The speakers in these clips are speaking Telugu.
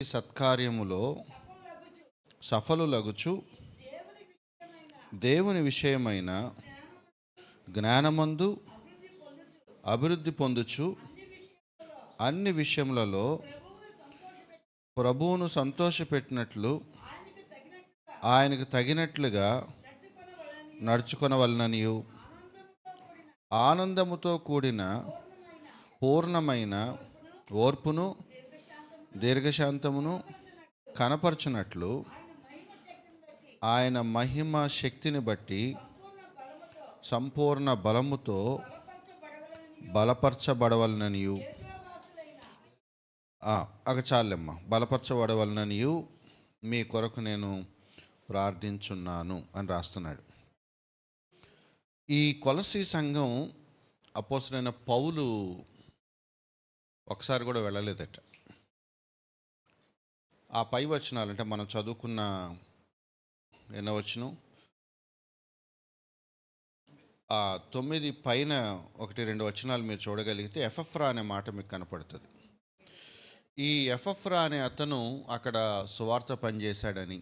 సత్కార్యములో సఫలులగుచు దేవుని విషయమైన జ్ఞానమందు అభివృద్ధి పొందుచు అన్ని విషయములలో ప్రభువును సంతోషపెట్టినట్లు ఆయనకు తగినట్లుగా నడుచుకొనవలననియు ఆనందముతో కూడిన పూర్ణమైన ఓర్పును దీర్ఘశాంతమును కనపరచునట్లు ఆయన మహిమ శక్తిని బట్టి సంపూర్ణ బలముతో బలపరచబడవలననియు అక చాలెమ్మ బలపరచబడవలననియు మీ కొరకు నేను ప్రార్థించున్నాను అని రాస్తున్నాడు. ఈ కొలసీ సంఘం అపోస్తలుడైన పౌలు ఒకసారి కూడా వెళ్ళలేదట. ఆ పై వచనాలు అంటే మనం చదువుకున్న ఎన్నో వచనం 9 పైన 1-2 వచనాలు మీరు చూడగలిగితే ఎఫెఫ్రా అనే మాట మీకు కనపడుతుంది. ఈ ఎఫెఫ్రా అనే అతను అక్కడ సువార్త పనిచేశాడని,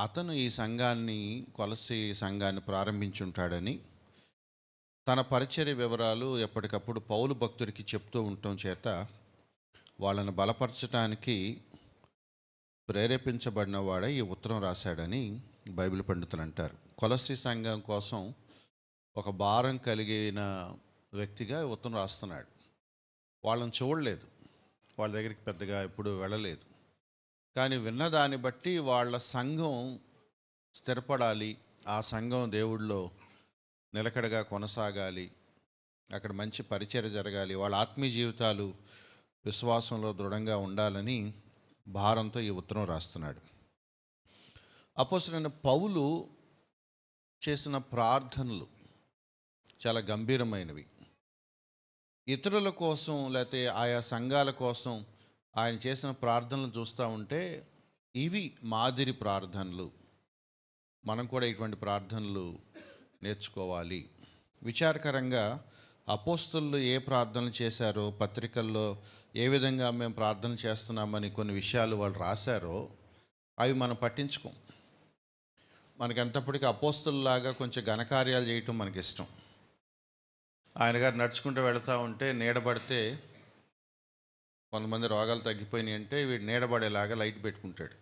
అతను ఈ సంఘాన్ని కొలసీ సంఘాన్ని ప్రారంభించుంటాడని, తన పరిచర్య వివరాలు ఎప్పటికప్పుడు పౌలు భక్తుడికి చెప్తూ ఉండటం చేత వాళ్ళని బలపరచడానికి ప్రేరేపించబడిన వాడే ఈ ఉత్తరం రాశాడని బైబిల్ పండితులు అంటారు. కొలసీ సంఘం కోసం ఒక భారం కలిగిన వ్యక్తిగా ఉత్తరం రాస్తున్నాడు. వాళ్ళని చూడలేదు, వాళ్ళ దగ్గరికి పెద్దగా ఎప్పుడు వెళ్ళలేదు, కానీ విన్నదాన్ని బట్టి వాళ్ళ సంఘం స్థిరపడాలి, ఆ సంఘం దేవుడిలో నిలకడగా కొనసాగాలి, అక్కడ మంచి పరిచర్య జరగాలి, వాళ్ళ ఆత్మీయ జీవితాలు విశ్వాసంలో దృఢంగా ఉండాలని భారంతో ఈ ఉత్తరం రాస్తున్నాడు. అపోస్తలుడైన పౌలు చేసిన ప్రార్థనలు చాలా గంభీరమైనవి. ఇతరుల కోసం లేకపోతే ఆయా సంఘాల కోసం ఆయన చేసిన ప్రార్థనలు చూస్తూ ఉంటే ఇవి మాదిరి ప్రార్థనలు. మనం కూడా ఇటువంటి ప్రార్థనలు నేర్చుకోవాలి. విచారకరంగా అపోస్తలులు ఏ ప్రార్థనలు చేశారో, పత్రికల్లో ఏ విధంగా మేము ప్రార్థన చేస్తున్నామని కొన్ని విషయాలు వాళ్ళు రాశారో అవి మనం పట్టించుకోం. మనకి ఎంతప్పటికీ అపోస్తలులాగా కొంచెం ఘనకార్యాలు చేయటం మనకి ఇష్టం. ఆయన గారు నడుచుకుంటూ వెళుతూ ఉంటే నీడబడితే కొంతమంది రోగాలు తగ్గిపోయినాయి అంటే వీడు నీడబడేలాగా లైట్ పెట్టుకుంటాడు.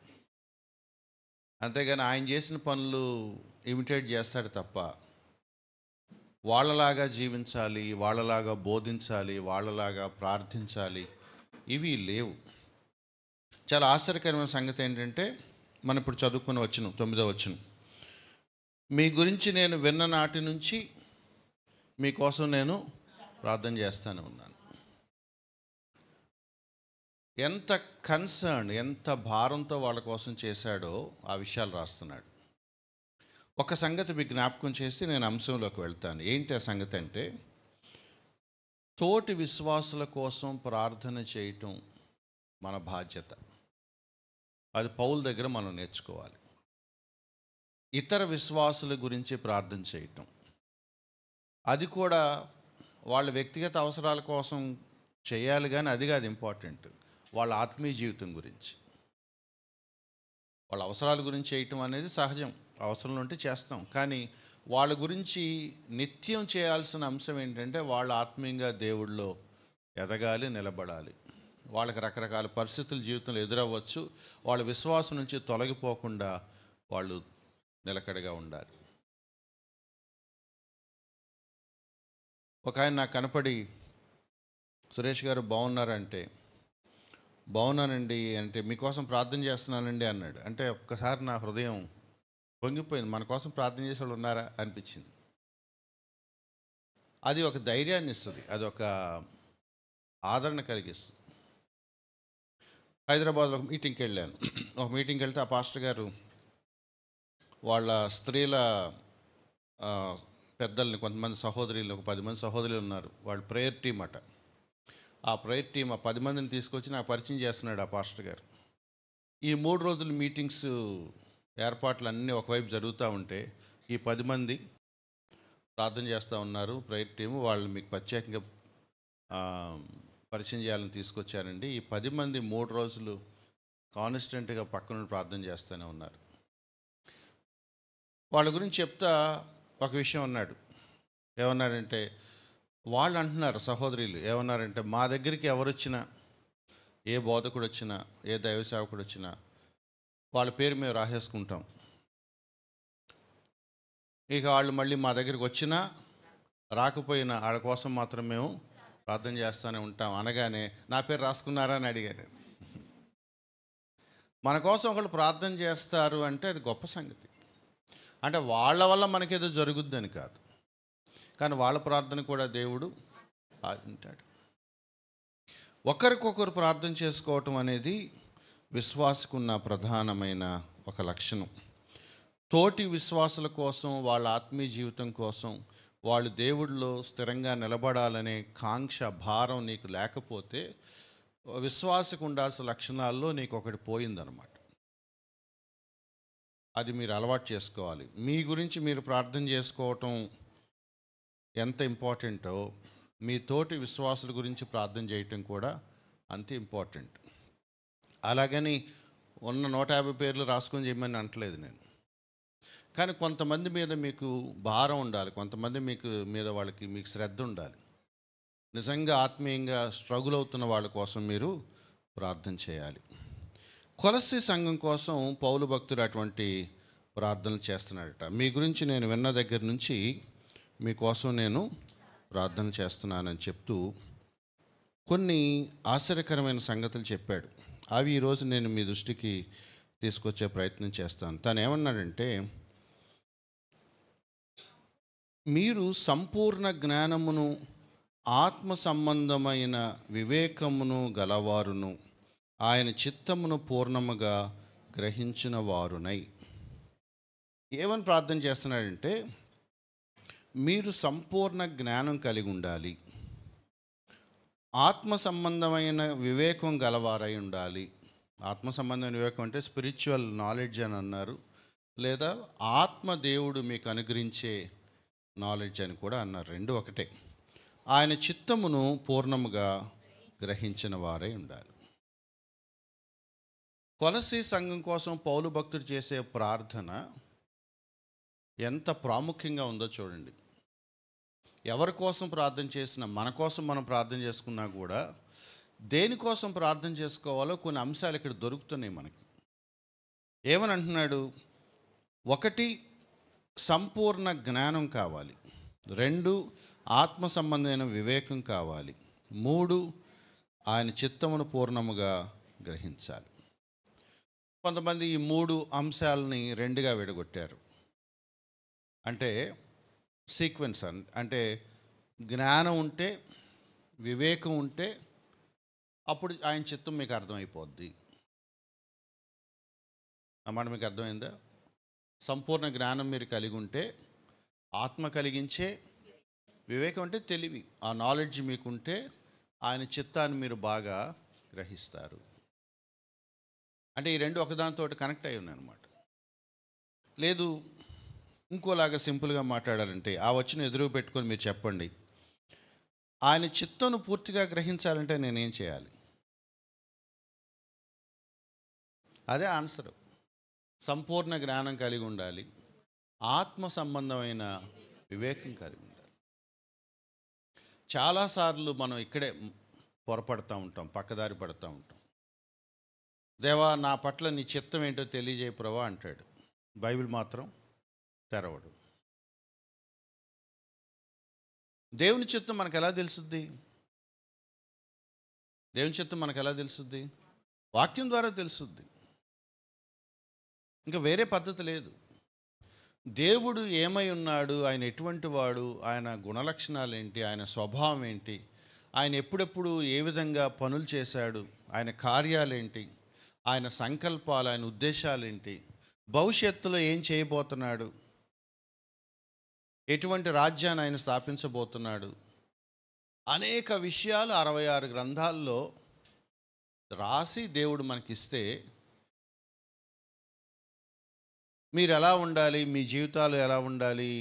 అంతేగాని ఆయన చేసిన పనులు ఇమిటేట్ చేస్తాడు తప్ప వాళ్ళలాగా జీవించాలి, వాళ్ళలాగా బోధించాలి, వాళ్ళలాగా ప్రార్థించాలి, ఇవి లేవు. చాలా ఆశ్చర్యకరమైన సంగతి ఏంటంటే మనం ఇప్పుడు చదువుకుని వచనం 9వ వచనం, మీ గురించి నేను విన్న నాటి నుంచి మీకోసం నేను ప్రార్థన చేస్తూనే ఉన్నాను. ఎంత కన్సర్న్, ఎంత భారంతో వాళ్ళ కోసం చేశాడో ఆ విషయాలు రాస్తున్నాడు. ఒక సంగతి మీకు జ్ఞాపకం చేసి నేను అంశంలోకి వెళ్తాను. ఏంటి ఆ సంగతి అంటే, తోటి విశ్వాసుల కోసం ప్రార్థన చేయటం మన బాధ్యత. అది పౌలు దగ్గర మనం నేర్చుకోవాలి. ఇతర విశ్వాసుల గురించి ప్రార్థన చేయటం, అది కూడా వాళ్ళ వ్యక్తిగత అవసరాల కోసం చేయాలి, కానీ అది కాదు ఇంపార్టెంట్. వాళ్ళ ఆత్మీయ జీవితం గురించి, వాళ్ళ అవసరాల గురించి చేయటం అనేది సహజం, అవసరం ఉంటే చేస్తాం. కానీ వాళ్ళ గురించి నిత్యం చేయాల్సిన అంశం ఏంటంటే వాళ్ళు ఆత్మీయంగా దేవుడిలో ఎదగాలి, నిలబడాలి. వాళ్ళకి రకరకాల పరిస్థితులు జీవితంలో ఎదురవ్వచ్చు, వాళ్ళ విశ్వాసం నుంచి తొలగిపోకుండా వాళ్ళు నిలకడగా ఉండాలి. ఒక ఆయన నాకు కనపడి, సురేష్ గారు బాగున్నారంటే, బాగున్నానండి అంటే మీకోసం ప్రార్థన చేస్తున్నానండి అన్నాడు. అంటే ఒక్కసారి నా హృదయం పొంగిపోయింది. మన కోసం ప్రార్థన చేసే వాళ్ళు ఉన్నారా అనిపించింది. అది ఒక ధైర్యాన్ని ఇస్తుంది, అది ఒక ఆదరణ కలిగిస్తుంది. హైదరాబాద్లో ఒక మీటింగ్కి వెళ్ళాను. ఒక మీటింగ్కి వెళ్తే ఆ పాస్టర్ గారు వాళ్ళ స్త్రీల పెద్దల్ని, కొంతమంది సహోదరులు, ఒక 10 మంది సహోదరులు ఉన్నారు, వాళ్ళు ప్రేయర్ టీం అట. ఆ ప్రేయర్ టీం ఆ 10 మందిని తీసుకొచ్చి నాకు పరిచయం చేస్తున్నాడు ఆ పాస్టర్ గారు. ఈ 3 రోజుల మీటింగ్స్ ఏర్పాట్లు అన్నీ ఒకవైపు జరుగుతూ ఉంటే ఈ 10 మంది ప్రార్థన చేస్తూ ఉన్నారు. ప్రేయర్ టీము వాళ్ళు మీకు ప్రత్యేకంగా పరిచయం చేయాలని తీసుకొచ్చారండి. ఈ 10 మంది 3 రోజులు కాన్స్టెంట్గా పక్కన ప్రార్థన చేస్తూనే ఉన్నారు. వాళ్ళ గురించి చెప్తా ఒక విషయం అన్నాడు. ఏమన్నాడంటే, వాళ్ళు అంటున్నారు, సహోదరులు ఏమన్నారంటే, మా దగ్గరికి ఎవరు వచ్చినా, ఏ బోధకుడు వచ్చినా, ఏ దైవ సేవకుడు వచ్చినా వాళ్ళ పేరు మేము రాసేసుకుంటాం. ఇక వాళ్ళు మళ్ళీ మా దగ్గరికి వచ్చినా రాకపోయినా వాళ్ళ కోసం మాత్రం మేము ప్రార్థన చేస్తూనే ఉంటాం అనగానే, నా పేరు రాసుకున్నారా అని అడిగాను. మన కోసం ఒకళ్ళు ప్రార్థన చేస్తారు అంటే అది గొప్ప సంగతి. అంటే వాళ్ళ వల్ల మనకేదో జరుగుద్దని కాదు, కానీ వాళ్ళ ప్రార్థన కూడా దేవుడు ఆశించాడు. ఒకరికొకరు ప్రార్థన చేసుకోవటం అనేది విశ్వాసకున్న ప్రధానమైన ఒక లక్షణం. తోటి విశ్వాసుల కోసం, వాళ్ళ ఆత్మీయ జీవితం కోసం, వాళ్ళు దేవుడిలో స్థిరంగా నిలబడాలనే కాంక్ష, భారం నీకు లేకపోతే విశ్వాసకు ఉండాల్సిన లక్షణాల్లో నీకు ఒకటి పోయిందనమాట. అది మీరు అలవాటు చేసుకోవాలి. మీ గురించి మీరు ప్రార్థన చేసుకోవటం ఎంత ఇంపార్టెంటో మీ తోటి విశ్వాసుల గురించి ప్రార్థన చేయటం కూడా అంతే ఇంపార్టెంట్. అలాగని ఉన్న 150 పేర్లు రాసుకొని చేయమని అంటలేదు నేను. కానీ కొంతమంది మీద మీకు భారం ఉండాలి, కొంతమంది మీద వాళ్ళకి మీకు శ్రద్ధ ఉండాలి. నిజంగా ఆత్మీయంగా స్ట్రగుల్ అవుతున్న వాళ్ళ కోసం మీరు ప్రార్థన చేయాలి. కొలస్సీ సంఘం కోసం పౌలు భక్తుడు అటువంటి ప్రార్థనలు చేస్తున్నాడట. మీ గురించి నేను విన్న దగ్గర నుంచి మీకోసం నేను ప్రార్థన చేస్తున్నానని చెప్తూ కొన్ని ఆశ్చర్యకరమైన సంగతులు చెప్పాడు. అవి ఈరోజు నేను మీ దృష్టికి తీసుకొచ్చే ప్రయత్నం చేస్తాను. తను ఏమన్నాడంటే, మీరు సంపూర్ణ జ్ఞానమును, ఆత్మ సంబంధమైన వివేకమును గలవారును, ఆయన చిత్తమును పూర్ణముగా గ్రహించిన వారునై. ఏమని ప్రార్థన చేస్తున్నాడంటే, మీరు సంపూర్ణ జ్ఞానం కలిగి ఉండాలి, ఆత్మ సంబంధమైన వివేకం గలవారై ఉండాలి. ఆత్మ సంబంధమైన వివేకం అంటే స్పిరిచువల్ నాలెడ్జ్ అని అన్నారు, లేదా ఆత్మ దేవుడు మీకు అనుగ్రహించే నాలెడ్జ్ అని కూడా అన్నారు. రెండు ఒకటే. ఆయన చిత్తమును పూర్ణముగా గ్రహించిన వారై ఉండాలి. కొలస్సీ సంఘం కోసం పౌలు భక్తుడు చేసే ప్రార్థన ఎంత ప్రాముఖ్యంగా ఉందో చూడండి. ఎవరి కోసం ప్రార్థన చేసినా, మన కోసం మనం ప్రార్థన చేసుకున్నా కూడా దేనికోసం ప్రార్థన చేసుకోవాలో కొన్ని అంశాలు ఇక్కడ దొరుకుతున్నాయి మనకి. ఏమని అంటున్నాడు? 1, సంపూర్ణ జ్ఞానం కావాలి. 2, ఆత్మ సంబంధమైన వివేకం కావాలి. 3, ఆయన చిత్తమును పూర్ణముగా గ్రహించాలి. కొంతమంది ఈ 3 అంశాలని 2గా విడగొట్టారు. అంటే సీక్వెన్స్ అంటే జ్ఞానం ఉంటే, వివేకం ఉంటే అప్పుడు ఆయన చిత్తం మీకు అర్థమైపోద్ది. అన్నమాట. మీకు అర్థమైందా? సంపూర్ణ జ్ఞానం మీరు కలిగి ఉంటే, ఆత్మ కలిగించే వివేకం అంటే తెలివి, ఆ నాలెడ్జ్ మీకుంటే ఆయన చిత్తాన్ని మీరు బాగా గ్రహిస్తారు. అంటే ఈ రెండు ఒకదానితో కనెక్ట్ అయి ఉన్నాయి అన్నమాట. లేదు, ఇంకోలాగా సింపుల్గా మాట్లాడాలంటే, ఆ వచ్చిన ఎదురు పెట్టుకొని మీరు చెప్పండి, ఆయన చిత్తను పూర్తిగా గ్రహించాలంటే నేనేం చేయాలి? అదే ఆన్సర్. సంపూర్ణ జ్ఞానం కలిగి ఉండాలి, ఆత్మ సంబంధమైన వివేకం కలిగి ఉండాలి. చాలాసార్లు మనం ఇక్కడే పొరపడుతూ ఉంటాం, పక్కదారి పడుతూ ఉంటాం. దేవా, నా పట్ల నీ చిత్తం ఏంటో తెలియజేయ ప్రభా అంటాడు. బైబిల్ మాత్రం తెరవడు. దేవుని చిత్తం మనకు ఎలా తెలుసుద్ది? దేవుని చిత్తం మనకు ఎలా తెలుసుద్ది? వాక్యం ద్వారా తెలుసుద్ది. ఇంకా వేరే పద్ధతి లేదు. దేవుడు ఏమై ఉన్నాడు, ఆయన ఎటువంటి వాడు, ఆయన గుణలక్షణాలు ఏంటి, ఆయన స్వభావం ఏంటి, ఆయన ఎప్పుడెప్పుడు ఏ విధంగా పనులు చేశాడు, ఆయన కార్యాలేంటి, ఆయన సంకల్పాలు, ఆయన ఉద్దేశాలేంటి, భవిష్యత్తులో ఏం చేయబోతున్నాడు, ఎటువంటి రాజ్యాన్ని ఆయన స్థాపించబోతున్నాడు, అనేక విషయాలు 66 గ్రంథాల్లో రాసి దేవుడు మనకిస్తే, మీరు ఎలా ఉండాలి, మీ జీవితాలు ఎలా ఉండాలి,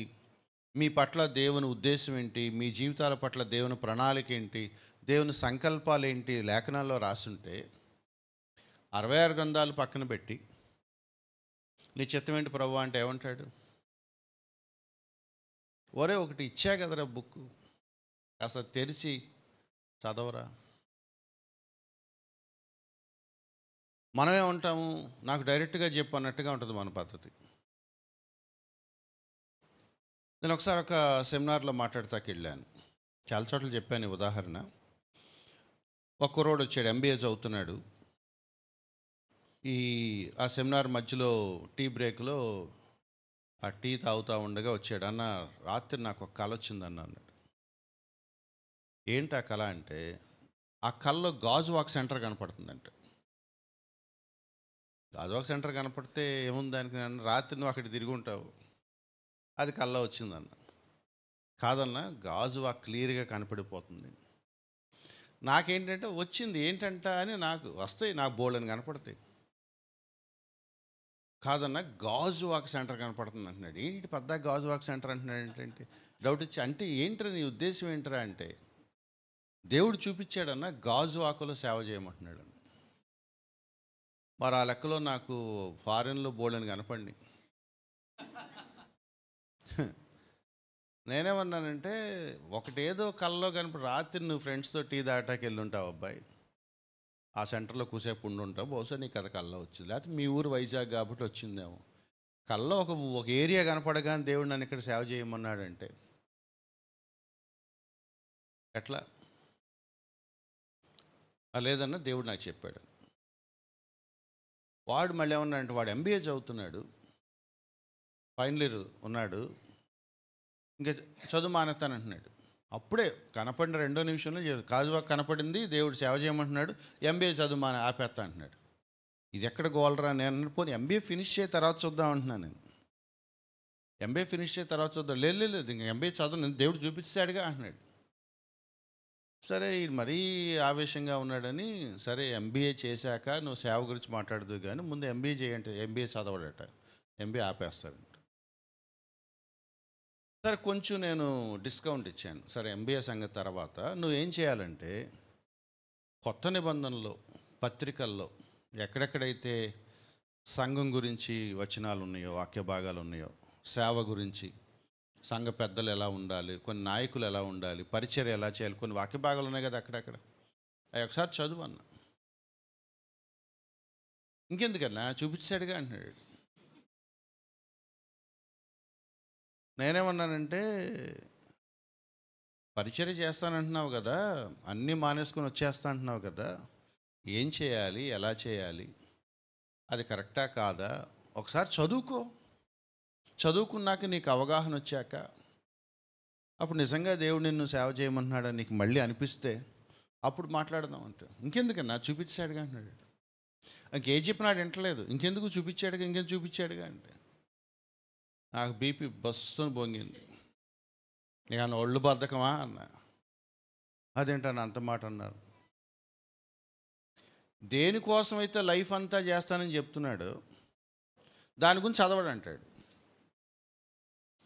మీ పట్ల దేవుని ఉద్దేశం ఏంటి, మీ జీవితాల పట్ల దేవుని ప్రణాళిక ఏంటి, దేవుని సంకల్పాలు ఏంటి లేఖనాల్లో రాసుంటే, 66 గ్రంథాలు పక్కన పెట్టి నీ చిత్తం ఏంటి ప్రభు అంటే ఏమంటాడు? ఒరే ఒకటి ఇచ్చా కదరా బుక్, అసలు తెరిచి చదవరా. మనమే ఉంటాము, నాకు డైరెక్ట్గా చెప్పు అన్నట్టుగా ఉంటుంది మన పద్ధతి. నేను ఒకసారి ఒక సెమినార్లో మాట్లాడతాకి వెళ్ళాను, చాలా చోట్ల చెప్పాను ఈ ఉదాహరణ. ఒక కుర్రోడు వచ్చాడు, ఎంబీఏ చదువుతున్నాడు. ఆ సెమినార్ మధ్యలో టీ బ్రేక్లో ఆ టీ తాగుతూ ఉండగా వచ్చాడు. అన్న రాత్రి నాకు ఒక కళ వచ్చిందన్న అన్నాడు. ఏంటి ఆ కళ అంటే, ఆ కళలో గాజువాక్ సెంటర్ కనపడుతుందంట. గాజువాక్ సెంటర్ కనపడితే ఏముంది దానికి, రాత్రి నువ్వు అక్కడ తిరిగి ఉంటావు, అది కళ్ళ వచ్చిందన్న. కాదన్న, గాజువాక్ క్లియర్గా కనపడిపోతుంది. నాకేంటంటే వచ్చింది ఏంటంట అని, నాకు వస్తాయి, నాకు బోల్డని కనపడతాయి. కాదన్న, గాజువాక్ సెంటర్ కనపడుతుంది అంటున్నాడు. ఏంటి పెద్ద గాజువాక్ సెంటర్ అంటున్నాడు ఏంటంటే డౌట్ వచ్చి, అంటే ఏంట్రా నీ ఉద్దేశం ఏంట్రా అంటే, దేవుడు చూపించాడన్న గాజువాకులో సేవ చేయమంటున్నాడు అన్న. మరి ఆ లెక్కలో నాకు ఫారెన్లో బోల్డని కనపడి నేనేమన్నానంటే, ఒకటేదో కళ్ళలో కనపడి రాత్రి నువ్వు ఫ్రెండ్స్తో టీ దాటాకి వెళ్ళుంటావు అబ్బాయి, ఆ సెంటర్లో కూసేపు ఉండుంటావు, బహుశా నీకు కథ కళ్ళ వచ్చింది, లేకపోతే మీ ఊరు వైజాగ్ కాబట్టి వచ్చిందేమో. కళ్ళలో ఒక ఏరియా కనపడగానే దేవుడు నన్ను ఇక్కడ సేవ చేయమన్నాడంటే ఎట్లా? లేదన్న, దేవుడు నాకు చెప్పాడు. వాడు మళ్ళీ ఏమన్నాడంటే, వాడు ఎంబీఏ చదువుతున్నాడు, ఫైనల్ ఇయర్ ఉన్నాడు, ఇంకా చదువు మానేస్తానంటున్నాడు. అప్పుడే కనపడిన 2వ నిమిషంలో గాజువాక్ కనపడింది, దేవుడు సేవ చేయమంటున్నాడు, ఎంబీఏ చదువు ఆపేస్తా అంటున్నాడు. ఇది ఎక్కడ గోలరా? నేను పోనీ ఎంబీఏ ఫినిష్ చేయ తర్వాత చూద్దాం అంటున్నాను. నేను ఎంబీఏ ఫినిష్ చేయ తర్వాత చూద్దాం. లేదు, ఇంకా ఎంబీఏ చదువు నేను దేవుడు చూపించాడుగా అంటున్నాడు. సరే, మరీ ఆవేశంగా ఉన్నాడని, సరే ఎంబీఏ చేశాక నువ్వు సేవ గురించి మాట్లాడదు కానీ ముందు ఎంబీఏ చేయంటే ఎంబీఏ చదవడట, ఎంబీఏ ఆపేస్తాడంట. సరే, కొంచెం నేను డిస్కౌంట్ ఇచ్చాను. సరే, ఎంబీఏ సంగతి తర్వాత నువ్వేం చేయాలంటే, కొత్త నిబంధనలో పత్రికల్లో ఎక్కడెక్కడైతే సంఘం గురించి వచనాలు ఉన్నాయో, వాక్య భాగాలు ఉన్నాయో, సేవ గురించి, సంఘ పెద్దలు ఎలా ఉండాలి, కొన్ని నాయకులు ఎలా ఉండాలి, పరిచర్య ఎలా చేయాలి, కొన్ని వాక్య భాగాలు ఉన్నాయి కదా అక్కడక్కడ, అవి ఒకసారి చదువు అన్న. ఇంకెందుకన్నా, చూపించాడుగా అంటున్నాడు. నేనేమన్నానంటే, పరిచర్య చేస్తానంటున్నావు కదా, అన్నీ మానేసుకొని వచ్చేస్తా అంటున్నావు కదా, ఏం చేయాలి, ఎలా చేయాలి, అది కరెక్టా కాదా, ఒకసారి చదువుకున్నాక నీకు అవగాహన వచ్చాక, అప్పుడు నిజంగా దేవుడు నిన్ను సేవ చేయమంటున్నాడని నీకు మళ్ళీ అనిపిస్తే అప్పుడు మాట్లాడదాం అంటే. ఇంకెందుకన్నా, చూపించాడుగా అంటున్నాడు. ఇంకేం చెప్పినాడు వింటలేదు, ఇంకెందుకు చూపించాడుగా, ఇంకేం చూపించాడుగా అంటే నాకు బీపీ బస్సును పొంగింది. ఇక ఒళ్ళు బద్ధకమా అన్న. అదేంటని అంత మాట అన్నారు. దేనికోసమైతే లైఫ్ అంతా చేస్తానని చెప్తున్నాడు, దాని గురించి చదవడు అంటాడు.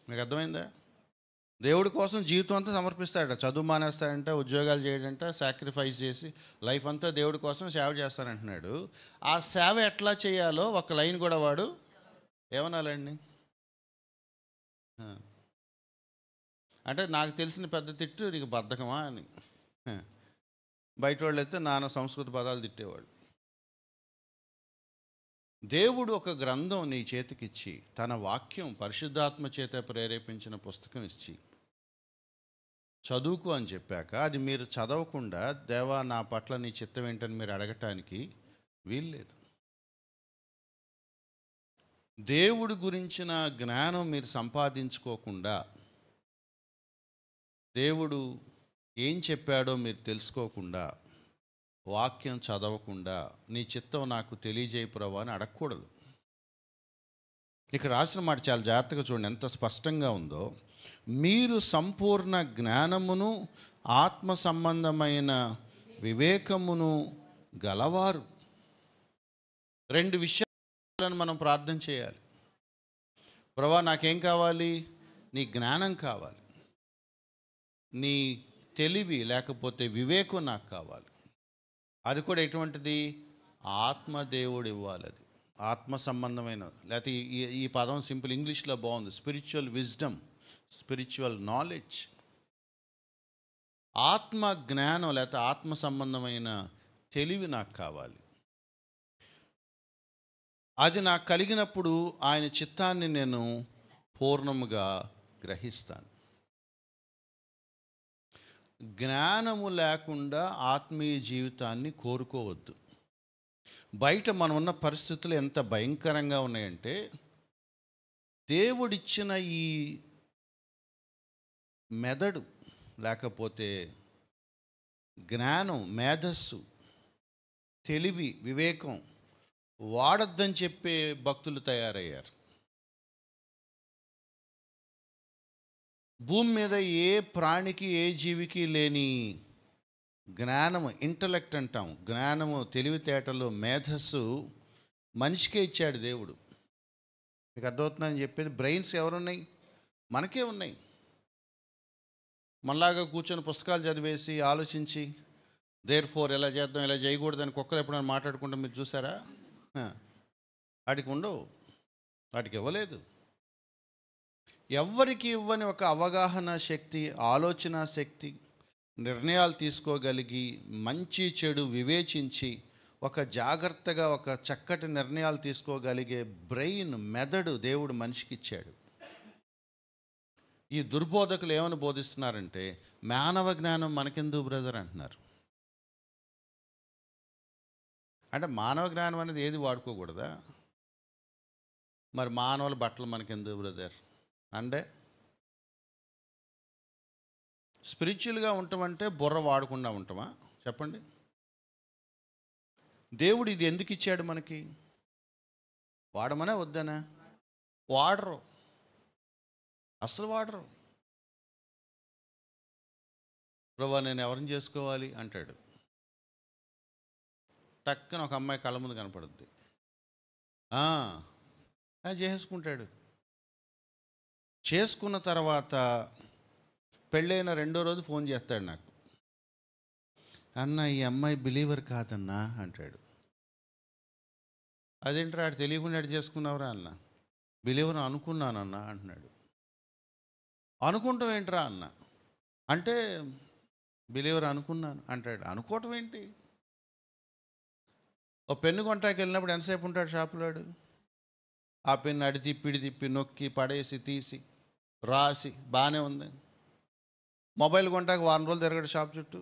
మీకు అర్థమైందా? దేవుడి కోసం జీవితం అంతా సమర్పిస్తాడట, చదువు మానేస్తాడంట, ఉద్యోగాలు చేయడంట, సాక్రిఫైస్ చేసి లైఫ్ అంతా దేవుడి కోసం సేవ చేస్తానంటున్నాడు. ఆ సేవ ఎట్లా చేయాలో ఒక లైన్ కూడా వాడు ఏమనాలండి అంటే, నాకు తెలిసిన పెద్ద తిట్టు నీకు బద్ధకమా అని. బయట వాళ్ళు అయితే నాన్న సంస్కృత పదాలు తిట్టేవాడు. దేవుడు ఒక గ్రంథం నీ చేతికిచ్చి, తన వాక్యం పరిశుద్ధాత్మ చేత ప్రేరేపించిన పుస్తకం ఇచ్చి చదువుకు అని చెప్పాక, అది మీరు చదవకుండా దేవా నా పట్ల నీ చిత్తం ఏంటని మీరు అడగటానికి వీల్లేదు. దేవుడి గురించిన జ్ఞానం మీరు సంపాదించుకోకుండా, దేవుడు ఏం చెప్పాడో మీరు తెలుసుకోకుండా, వాక్యం చదవకుండా నీ చిత్తం నాకు తెలియజేయ ప్రభు అని అడగకూడదు. ఇక్కడ రాసిన మాట చాలా జాగ్రత్తగా చూడండి, ఎంత స్పష్టంగా ఉందో. మీరు సంపూర్ణ జ్ఞానమును ఆత్మ సంబంధమైన వివేకమును గలవారు. 2 విషయాలను మనం ప్రార్థన చేయాలి. ప్రభువా నాకేం కావాలి? నీ జ్ఞానం కావాలి, నీ తెలివి లేకపోతే వివేకం నాకు కావాలి. అది కూడా ఎటువంటిది? ఆత్మదేవుడు ఇవ్వాలి. అది ఆత్మ సంబంధమైన, లేకపోతే ఈ ఈ పదం సింపుల్ ఇంగ్లీష్లో బాగుంది, స్పిరిచువల్ విజ్డమ్, స్పిరిచువల్ నాలెడ్జ్. ఆత్మ జ్ఞానం లేకపోతే ఆత్మ సంబంధమైన తెలివి నాకు కావాలి. అది నాకు కలిగినప్పుడు ఆయన చిత్తాన్ని నేను పూర్ణముగా గ్రహిస్తాను. జ్ఞానము లేకుండా ఆత్మీయ జీవితాన్ని కోరుకోవద్దు. బయట మనం ఉన్న పరిస్థితులు ఎంత భయంకరంగా ఉన్నాయంటే, దేవుడిచ్చిన ఈ మెదడు లేకపోతే జ్ఞానం, మేధస్సు, తెలివి, వివేకం వాడొద్దని చెప్పే భక్తులు తయారయ్యారు. భూమి మీద ఏ ప్రాణికి ఏ జీవికి లేని జ్ఞానము, ఇంటలెక్ట్ అంటాం, జ్ఞానము, తెలివితేటలు, మేధస్సు మనిషికే ఇచ్చాడు దేవుడు. మీకు అర్థమవుతుందని చెప్పేది. బ్రెయిన్స్ ఎవరున్నాయి? మనకే ఉన్నాయి. మనలాగా కూర్చొని పుస్తకాలు చదివేసి ఆలోచించి దేర్ ఫోర్ ఎలా చేద్దాం, ఇలా చేయకూడదని కుక్కలు ఎప్పుడైనా మాట్లాడుకుంటాం మీరు చూసారా? వాటికి ఉండవు, వాటికి ఇవ్వలేదు. ఎవ్వరికి ఇవ్వని ఒక అవగాహన శక్తి, ఆలోచన శక్తి, నిర్ణయాలు తీసుకోగలిగి మంచి చెడు వివేచించి ఒక జాగ్రత్తగా ఒక చక్కటి నిర్ణయాలు తీసుకోగలిగే బ్రెయిన్, మెదడు దేవుడు మనిషికి ఇచ్చాడు. ఈ దుర్బోధకులు ఏమని బోధిస్తున్నారంటే, మానవ జ్ఞానం మనకెందుకు బ్రదర్ అంటున్నారు. అంటే మానవ జ్ఞానం అనేది ఏది వాడుకోకూడదా? మరి మానవుల బట్టలు మనకెందుకు బ్రదర్ అంటే, స్పిరిచువల్గా ఉంటామంటే బుర్ర వాడకుండా ఉంటామా చెప్పండి? దేవుడు ఇది ఎందుకు ఇచ్చాడు మనకి? వాడమనే వద్దనా? వాడరు, అసలు వాడరు. ప్రభా నేను ఎవరిని చేసుకోవాలి అంటాడు. టక్కన ఒక అమ్మాయి కళ్ళ ముందు కనపడుద్ది, చేసుకుంటాడు. చేసుకున్న తర్వాత పెళ్ళైన 2వ రోజు ఫోన్ చేస్తాడు నాకు, అన్న ఈ అమ్మాయి బిలీవర్ కాదన్నా అంటాడు. అదేంట్రా ఆడు తెలియకుండా చేసుకున్నావురా అన్న. బిలీవర్ అనుకున్నానన్నా అంటున్నాడు. అనుకుంటాం ఏంట్రా అన్న అంటే, బిలీవర్ అనుకున్నాను అంటాడు. అనుకోవటం ఏంటి? ఓ పెన్ను కొంటాకి వెళ్ళినప్పుడు ఎంతసేపు ఉంటాడు షాపులాడు? ఆ పెన్ను అడి తిప్పి ఇడి తిప్పి నొక్కి పడేసి తీసి రాసి బాగానే ఉంది. మొబైల్ కొంటాక వారం రోజులు తిరగడు షాప్ చుట్టూ.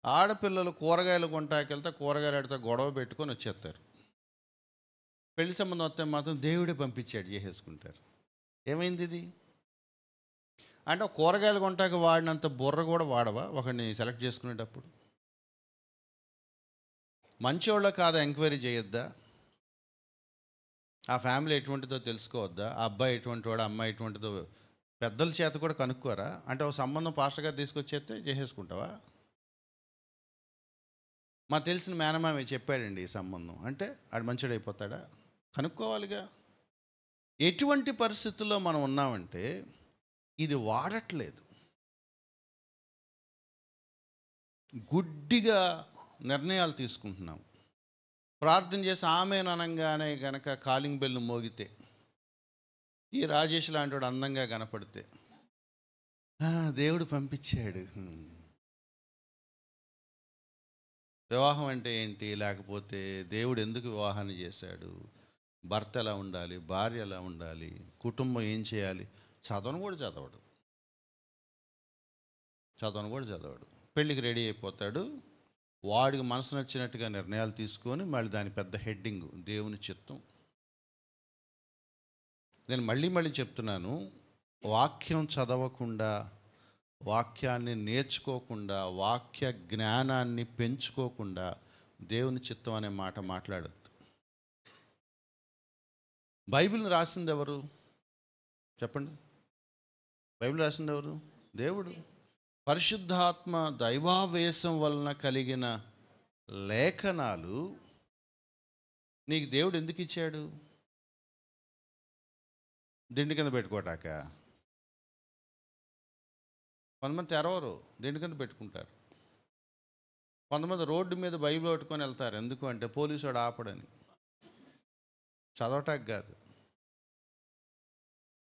ఆడపిల్లలు కూరగాయలు కొంటాకి వెళ్తే కూరగాయలు ఆడితే గొడవ పెట్టుకొని వచ్చేస్తారు. పెళ్లి సంబంధం వస్తే మాత్రం దేవుడే పంపించాడు చేసేసుకుంటారు. ఏమైంది ఇది? అంటే కూరగాయలు కొంటాక వాడినంత బుర్ర కూడా వాడవా ఒకరిని సెలెక్ట్ చేసుకునేటప్పుడు? మంచివాళ్ళ కాదా ఎంక్వైరీ చేయొద్దా? ఆ ఫ్యామిలీ ఎటువంటిదో తెలుసుకోవద్దా? ఆ అబ్బాయి ఎటువంటి వాడు, అమ్మాయి ఎటువంటిదో పెద్దల చేత కూడా కనుక్కోరా? అంటే ఒక సంబంధం పాస్టర్ గారు తీసుకొచ్చేస్తే చేసేసుకుంటావా? మాకు తెలిసిన మేనమామే చెప్పాడండి ఈ సంబంధం అంటే, ఆడు మంచివాడు అయిపోతాడా? కనుక్కోవాలిగా. ఎటువంటి పరిస్థితుల్లో మనం ఉన్నామంటే ఇది వాడట్లేదు, గుడ్డిగా నిర్ణయాలు తీసుకుంటున్నాం. ప్రార్థన చేసి ఆమెను అనగానే గనక కాలింగ్ బెల్ మోగితే, ఈ రాజేష్ లాంటి వాడు అందంగా కనపడితే దేవుడు పంపించాడు. వివాహం అంటే ఏంటి? లేకపోతే దేవుడు ఎందుకు వివాహాన్ని చేశాడు? భర్త ఎలా ఉండాలి, భార్య ఎలా ఉండాలి, కుటుంబం ఏం చేయాలి? చదవను కూడా చదవడు. పెళ్ళికి రెడీ అయిపోతాడు, వాడికి మనసు నచ్చినట్టుగా నిర్ణయాలు తీసుకొని మళ్ళీ దాని పెద్ద హెడ్డింగ్ దేవుని చిత్తం. నేను మళ్ళీ చెప్తున్నాను, వాక్యం చదవకుండా, వాక్యాన్ని నేర్చుకోకుండా, వాక్య జ్ఞానాన్ని పెంచుకోకుండా దేవుని చిత్తం అనే మాట మాట్లాడద్దు. బైబిల్ని రాసింది ఎవరు చెప్పండి? బైబిల్ రాసింది ఎవరు? దేవుడు. పరిశుద్ధాత్మ దైవావేశం వలన కలిగిన లేఖనాలు నీకు దేవుడు ఎందుకు ఇచ్చాడు? దిండి కింద పెట్టుకోటాక? కొంతమంది తెరవరు, దేనికంటే పెట్టుకుంటారు. కొంతమంది రోడ్డు మీద బైబిల్ పట్టుకొని వెళ్తారు. ఎందుకు అంటే పోలీసు వాడు ఆపడని, చదవటానికి కాదు.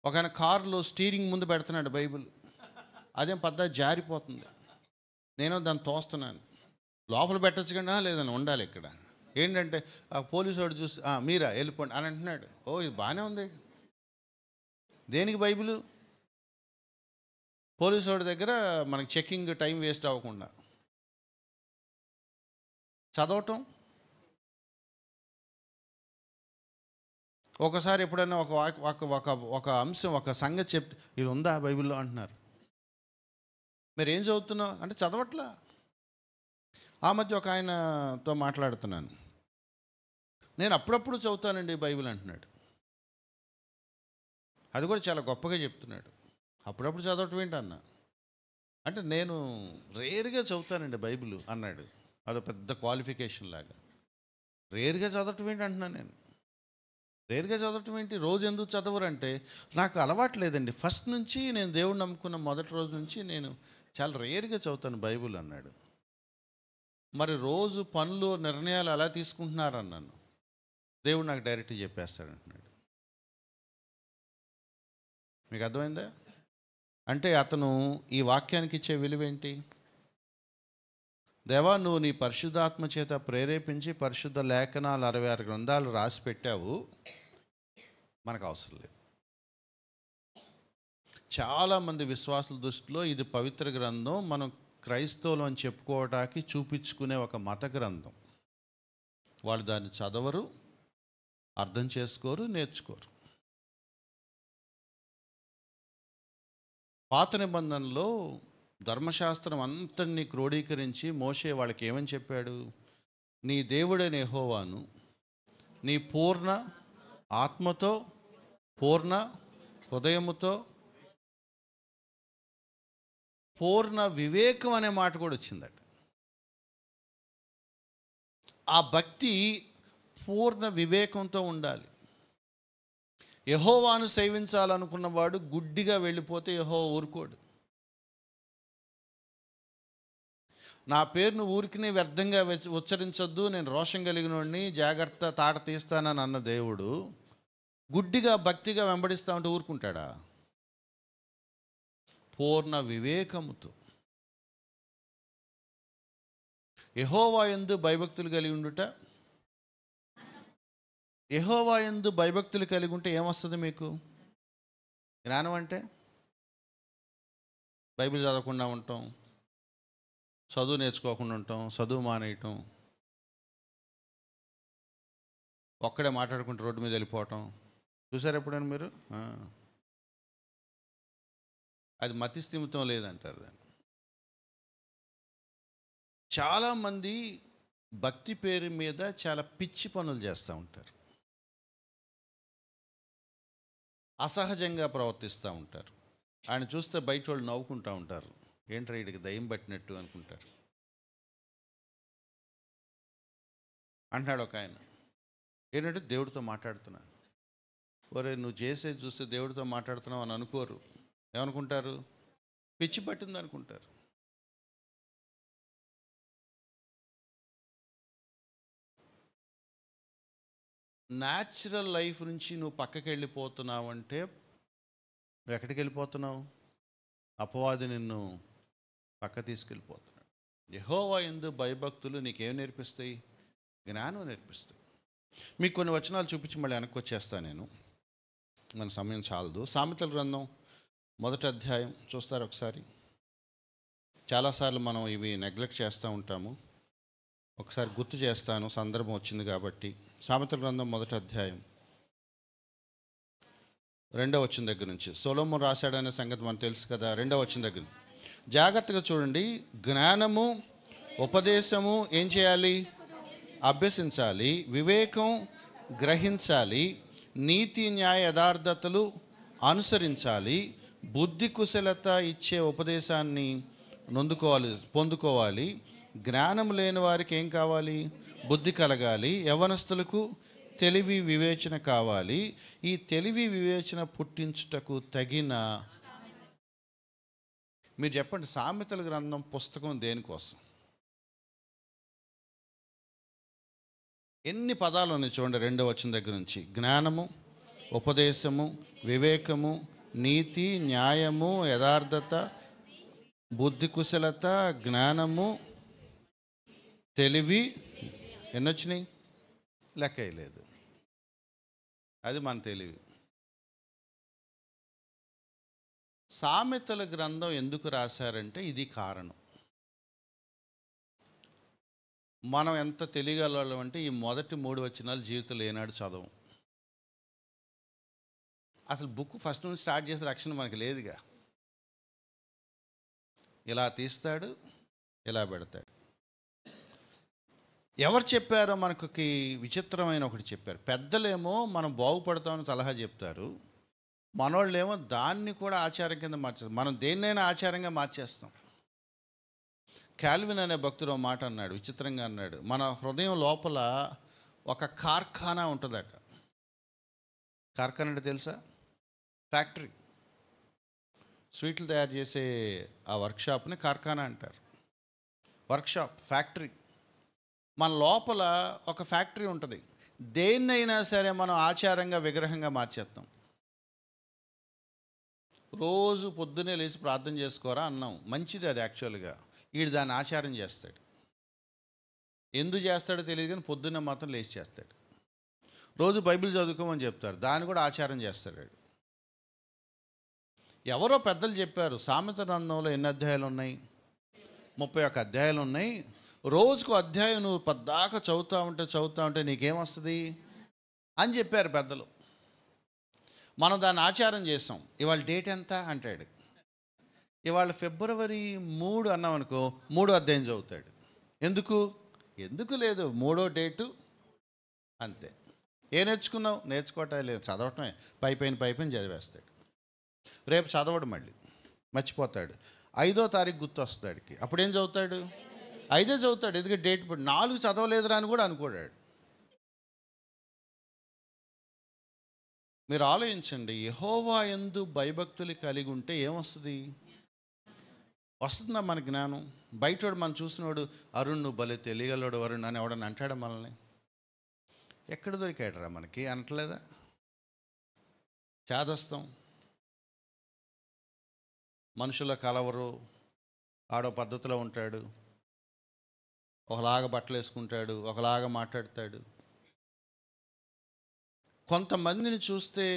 ఒక ఆయన కారులో స్టీరింగ్ ముందు పెడుతున్నాడు బైబిల్, అదేం పద్ధతి జారిపోతుంది. నేను దాన్ని తోస్తున్నాను, లోపల పెట్టచ్చు కదా, లేదని ఉండాలి ఇక్కడ. ఏంటంటే ఆ పోలీసు వాడు చూసి మీరా వెళ్ళిపోండి అని అంటున్నాడు. ఓ ఇది బాగానే ఉంది. దేనికి బైబిల్? పోలీసు వాడి దగ్గర మనకి చెక్కింగ్ టైం వేస్ట్ అవ్వకుండా చదవటం. ఒకసారి ఎప్పుడైనా ఒక అంశం, ఒక సంగతి చెప్తే ఇది ఉందా బైబిల్లో అంటున్నారు. మీరు ఏం చదువుతున్నావు అంటే చదవట్లా. ఆ మధ్య ఒక ఆయనతో మాట్లాడుతున్నాను, నేను అప్పుడప్పుడు చదువుతానండి బైబిల్ అంటున్నాడు. అది కూడా చాలా గొప్పగా చెప్తున్నాడు. అప్పుడప్పుడు చదవటం ఏంటన్నా అంటే నేను రేరుగా చదువుతానండి బైబిల్ అన్నాడు. అదో పెద్ద క్వాలిఫికేషన్ లాగా. రేరుగా చదవటం ఏంటి అంటున్నాను నేను. రేరుగా చదవటం ఏంటి? రోజు ఎందుకు చదవరంటే నాకు అలవాటు లేదండి. ఫస్ట్ నుంచి నేను దేవుడిని నమ్ముకున్న మొదటి రోజు నుంచి నేను చాలా రేరుగా చదువుతాను బైబిల్ అన్నాడు. మరి రోజు పనులు నిర్ణయాలు ఎలా తీసుకుంటున్నారన్నాను. దేవుడు నాకు డైరెక్ట్గా చెప్పేస్తాడు అంటున్నాడు. మీకు అర్థమైందా? అంటే అతను ఈ వాక్యానికి ఇచ్చే విలువ ఏంటి? దేవా, నువ్వు నీ పరిశుద్ధాత్మ చేత ప్రేరేపించి పరిశుద్ధ లేఖనాలు 66 గ్రంథాలు రాసి పెట్టావు, మనకు అవసరం లేదు. చాలామంది విశ్వాసుల దృష్టిలో ఇది పవిత్ర గ్రంథం, మనం క్రైస్తవులు అని చెప్పుకోవడానికి చూపించుకునే ఒక మత గ్రంథం. వాళ్ళు దాన్ని చదవరు, అర్థం చేసుకోరు, నేర్చుకోరు. పాత నిబంధనలో ధర్మశాస్త్రం అంతటినీ క్రోడీకరించి మోషే వాళ్ళకి ఏమని చెప్పాడు? నీ దేవుడైన యెహోవాను నీ పూర్ణ ఆత్మతో, పూర్ణ హృదయముతో, పూర్ణ వివేకం అనే మాట కూడా వచ్చిందట. ఆ భక్తి పూర్ణ వివేకంతో ఉండాలి. యెహోవాను సేవించాలనుకున్నవాడు గుడ్డిగా వెళ్ళిపోతే యెహోవా ఊరుకోడు. నా పేరును ఊరికినే వ్యర్థంగా ఉచ్చరించొద్దు, నేను రోషం కలిగిన వాడిని, జాగ్రత్త తాట తీస్తానని అన్న దేవుడు గుడ్డిగా భక్తిగా వెంబడిస్తా ఉంటే ఊరుకుంటాడా? పూర్ణ వివేకముతో యెహోవా యందు భయభక్తులు కలిగి ఉండుట. యెహోవా యందు భయభక్తులు కలిగి ఉంటే ఏమొస్తుంది మీకు? జ్ఞానం అంటే బైబిల్ చదవకుండా ఉంటాం, చదువు నేర్చుకోకుండా ఉంటాం, చదువు మానేయటం, ఒక్కడే మాట్లాడుకుంటూ రోడ్డు మీద వెళ్ళిపోవటం. చూసారు ఎప్పుడైనా మీరు? అది మతి స్థిమితం లేదంటారు దాన్ని. చాలామంది భక్తి పేరు మీద చాలా పిచ్చి పనులు చేస్తూ ఉంటారు, అసహజంగా ప్రవర్తిస్తూ ఉంటారు. ఆయన చూస్తే బయట వాళ్ళు నవ్వుకుంటూ ఉంటారు, ఏంట్రా వీడికి దయ్యం పట్టినట్టు అనుకుంటారు. అంటున్నాడు ఒక ఆయన, ఏంటంటే దేవుడితో మాట్లాడుతున్నాను. ఒరే, నువ్వు చేసేది చూస్తే దేవుడితో మాట్లాడుతున్నావు అని అనుకోరు. ఏమనుకుంటారు? పిచ్చి పట్టింది అనుకుంటారు. న్యాచురల్ లైఫ్ నుంచి నువ్వు పక్కకి వెళ్ళిపోతున్నావు అంటే నువ్వు ఎక్కడికి వెళ్ళిపోతున్నావు? అపవాది నిన్ను పక్క తీసుకెళ్ళిపోతున్నాడు. యెహోవా యందు భయభక్తులు నీకేం నేర్పిస్తాయి? జ్ఞానం నేర్పిస్తాయి. మీకు కొన్ని వచనాలు చూపించి మళ్ళీ వెనక్కి వచ్చేస్తాను నేను, మన సమయం చాలదు. సామెతల గ్రంథం 1వ అధ్యాయం చూస్తారు ఒకసారి. చాలాసార్లు మనం ఇవి నెగ్లెక్ట్ చేస్తూ ఉంటాము, ఒకసారి గుర్తు చేస్తాను, సందర్భం వచ్చింది కాబట్టి. సామెతల గ్రంథం 1వ అధ్యాయం 2వ వచనం దగ్గర నుంచి. సొలొమోను రాశాడనే సంగతి మనకు తెలుసు కదా. 2వ వచనం దగ్గర జాగ్రత్తగా చూడండి. జ్ఞానము ఉపదేశము ఏం చేయాలి? అభ్యసించాలి. వివేకం గ్రహించాలి. నీతి న్యాయ యథార్థతలు అనుసరించాలి. బుద్ధి కుశలత ఇచ్చే ఉపదేశాన్ని పొందుకోవాలి. జ్ఞానం లేని వారికి ఏం కావాలి? బుద్ధి కలగాలి. యవ్వనస్తులకు తెలివి వివేచన కావాలి. ఈ తెలివి వివేచన పుట్టించుటకు తగిన మీరు చెప్పండి, సామెతల గ్రంథం పుస్తకం దేనికోసం? ఎన్ని పదాలు ఉన్నాయి చూడండి. 2వ వచనం దగ్గర నుంచి: జ్ఞానము, ఉపదేశము, వివేకము, నీతి, న్యాయము, యథార్థత, బుద్ధి కుశలత, జ్ఞానము, తెలివి. ఎన్నొచ్చినాయి? లెక్క వేయలేదు. అది మన తెలివి. సామెతల గ్రంథం ఎందుకు రాశారంటే ఇది కారణం. మనం ఎంత తెలియగలం అంటే ఈ మొదటి 3 వచనాలు జీవితంలో ఏనాడు చదవం. అసలు బుక్ ఫస్ట్ నుంచి స్టార్ట్ చేసే రక్షణ మనకి లేదుగా. ఇలా తీస్తాడు, ఇలా పెడతాడు. ఎవరు చెప్పారో మనకి విచిత్రమైన ఒకటి చెప్పారు. పెద్దలేమో మనం బాగుపడతామని సలహా చెప్తారు, మనోళ్ళేమో దాన్ని కూడా ఆచారం కింద మార్చేస్తాం. మనం దేన్నైనా ఆచారంగా మార్చేస్తాం. కాల్విన్ అనే భక్తుడు ఒక మాట అన్నాడు, విచిత్రంగా అన్నాడు. మన హృదయం లోపల ఒక కార్ఖానా ఉంటుందట. కార్ఖానా అంటే తెలుసా? ఫ్యాక్టరీ. స్వీట్లు తయారు చేసే ఆ వర్క్షాప్ని కార్ఖానా అంటారు. Workshop, factory. మన లోపల ఒక ఫ్యాక్టరీ ఉంటుంది. దేన్నైనా సరే మనం ఆచారంగా, విగ్రహంగా మార్చేస్తాం. రోజు పొద్దున్నే లేచి ప్రార్థన చేసుకోరా అన్నాం, మంచిది అది యాక్చువల్గా. వీడు దాన్ని ఆచారం చేస్తాడు. ఎందుకు చేస్తాడో తెలియదు కానీ పొద్దున్నే మాత్రం లేచి చేస్తాడు. రోజు బైబిల్ చదువుకోమని చెప్తారు, దాన్ని కూడా ఆచారం చేస్తాడు. ఎవరో పెద్దలు చెప్పారు, సామెత గ్రంథంలో ఎన్ని అధ్యాయాలు ఉన్నాయి? 31 అధ్యాయాలు ఉన్నాయి. రోజుకు అధ్యాయం నువ్వు పద్దాకా చదువుతూ ఉంటే నీకేమొస్తుంది అని చెప్పారు పెద్దలు. మనం దాన్ని ఆచారం చేస్తాం. ఇవాళ డేట్ ఎంత అంటాడు. ఇవాళ ఫిబ్రవరి 3 అన్నాం అనుకో, 3వ అధ్యాయం చదువుతాడు. ఎందుకు లేదు, 3వ డేటు అంతే. ఏ నేర్చుకున్నావు? నేర్చుకోవటం లేదు, చదవటమే. పైపైన చదివేస్తాడు. రేపు చదవడు, మళ్ళీ మర్చిపోతాడు. 5వ తారీఖు గుర్తు వస్తాడికి, అప్పుడేం చదువుతాడు? 5 చదువుతాడు. ఎందుకంటే డేట్ 4 చదవలేదురా అని కూడా అనుకోడాడు. మీరు ఆలోచించండి, యెహోవా యందు భయభక్తులు కలిగి ఉంటే ఏమొస్తుంది? వస్తుందా మన జ్ఞానం? బయటోడు మనం చూసినోడు, అరుణ్ నువ్వు భలే తెలియగలడు అరుణ్ అని ఎవడని అంటాడా మనల్ని? ఎక్కడ దొరికాడరా మనకి అనట్లేదా? చాదస్తం, మనుషుల కలవరు, ఆడో పద్ధతిలో ఉంటాడు, ఒకలాగా బట్టలు వేసుకుంటాడు, ఒకలాగా మాట్లాడతాడు. కొంతమందిని చూస్తే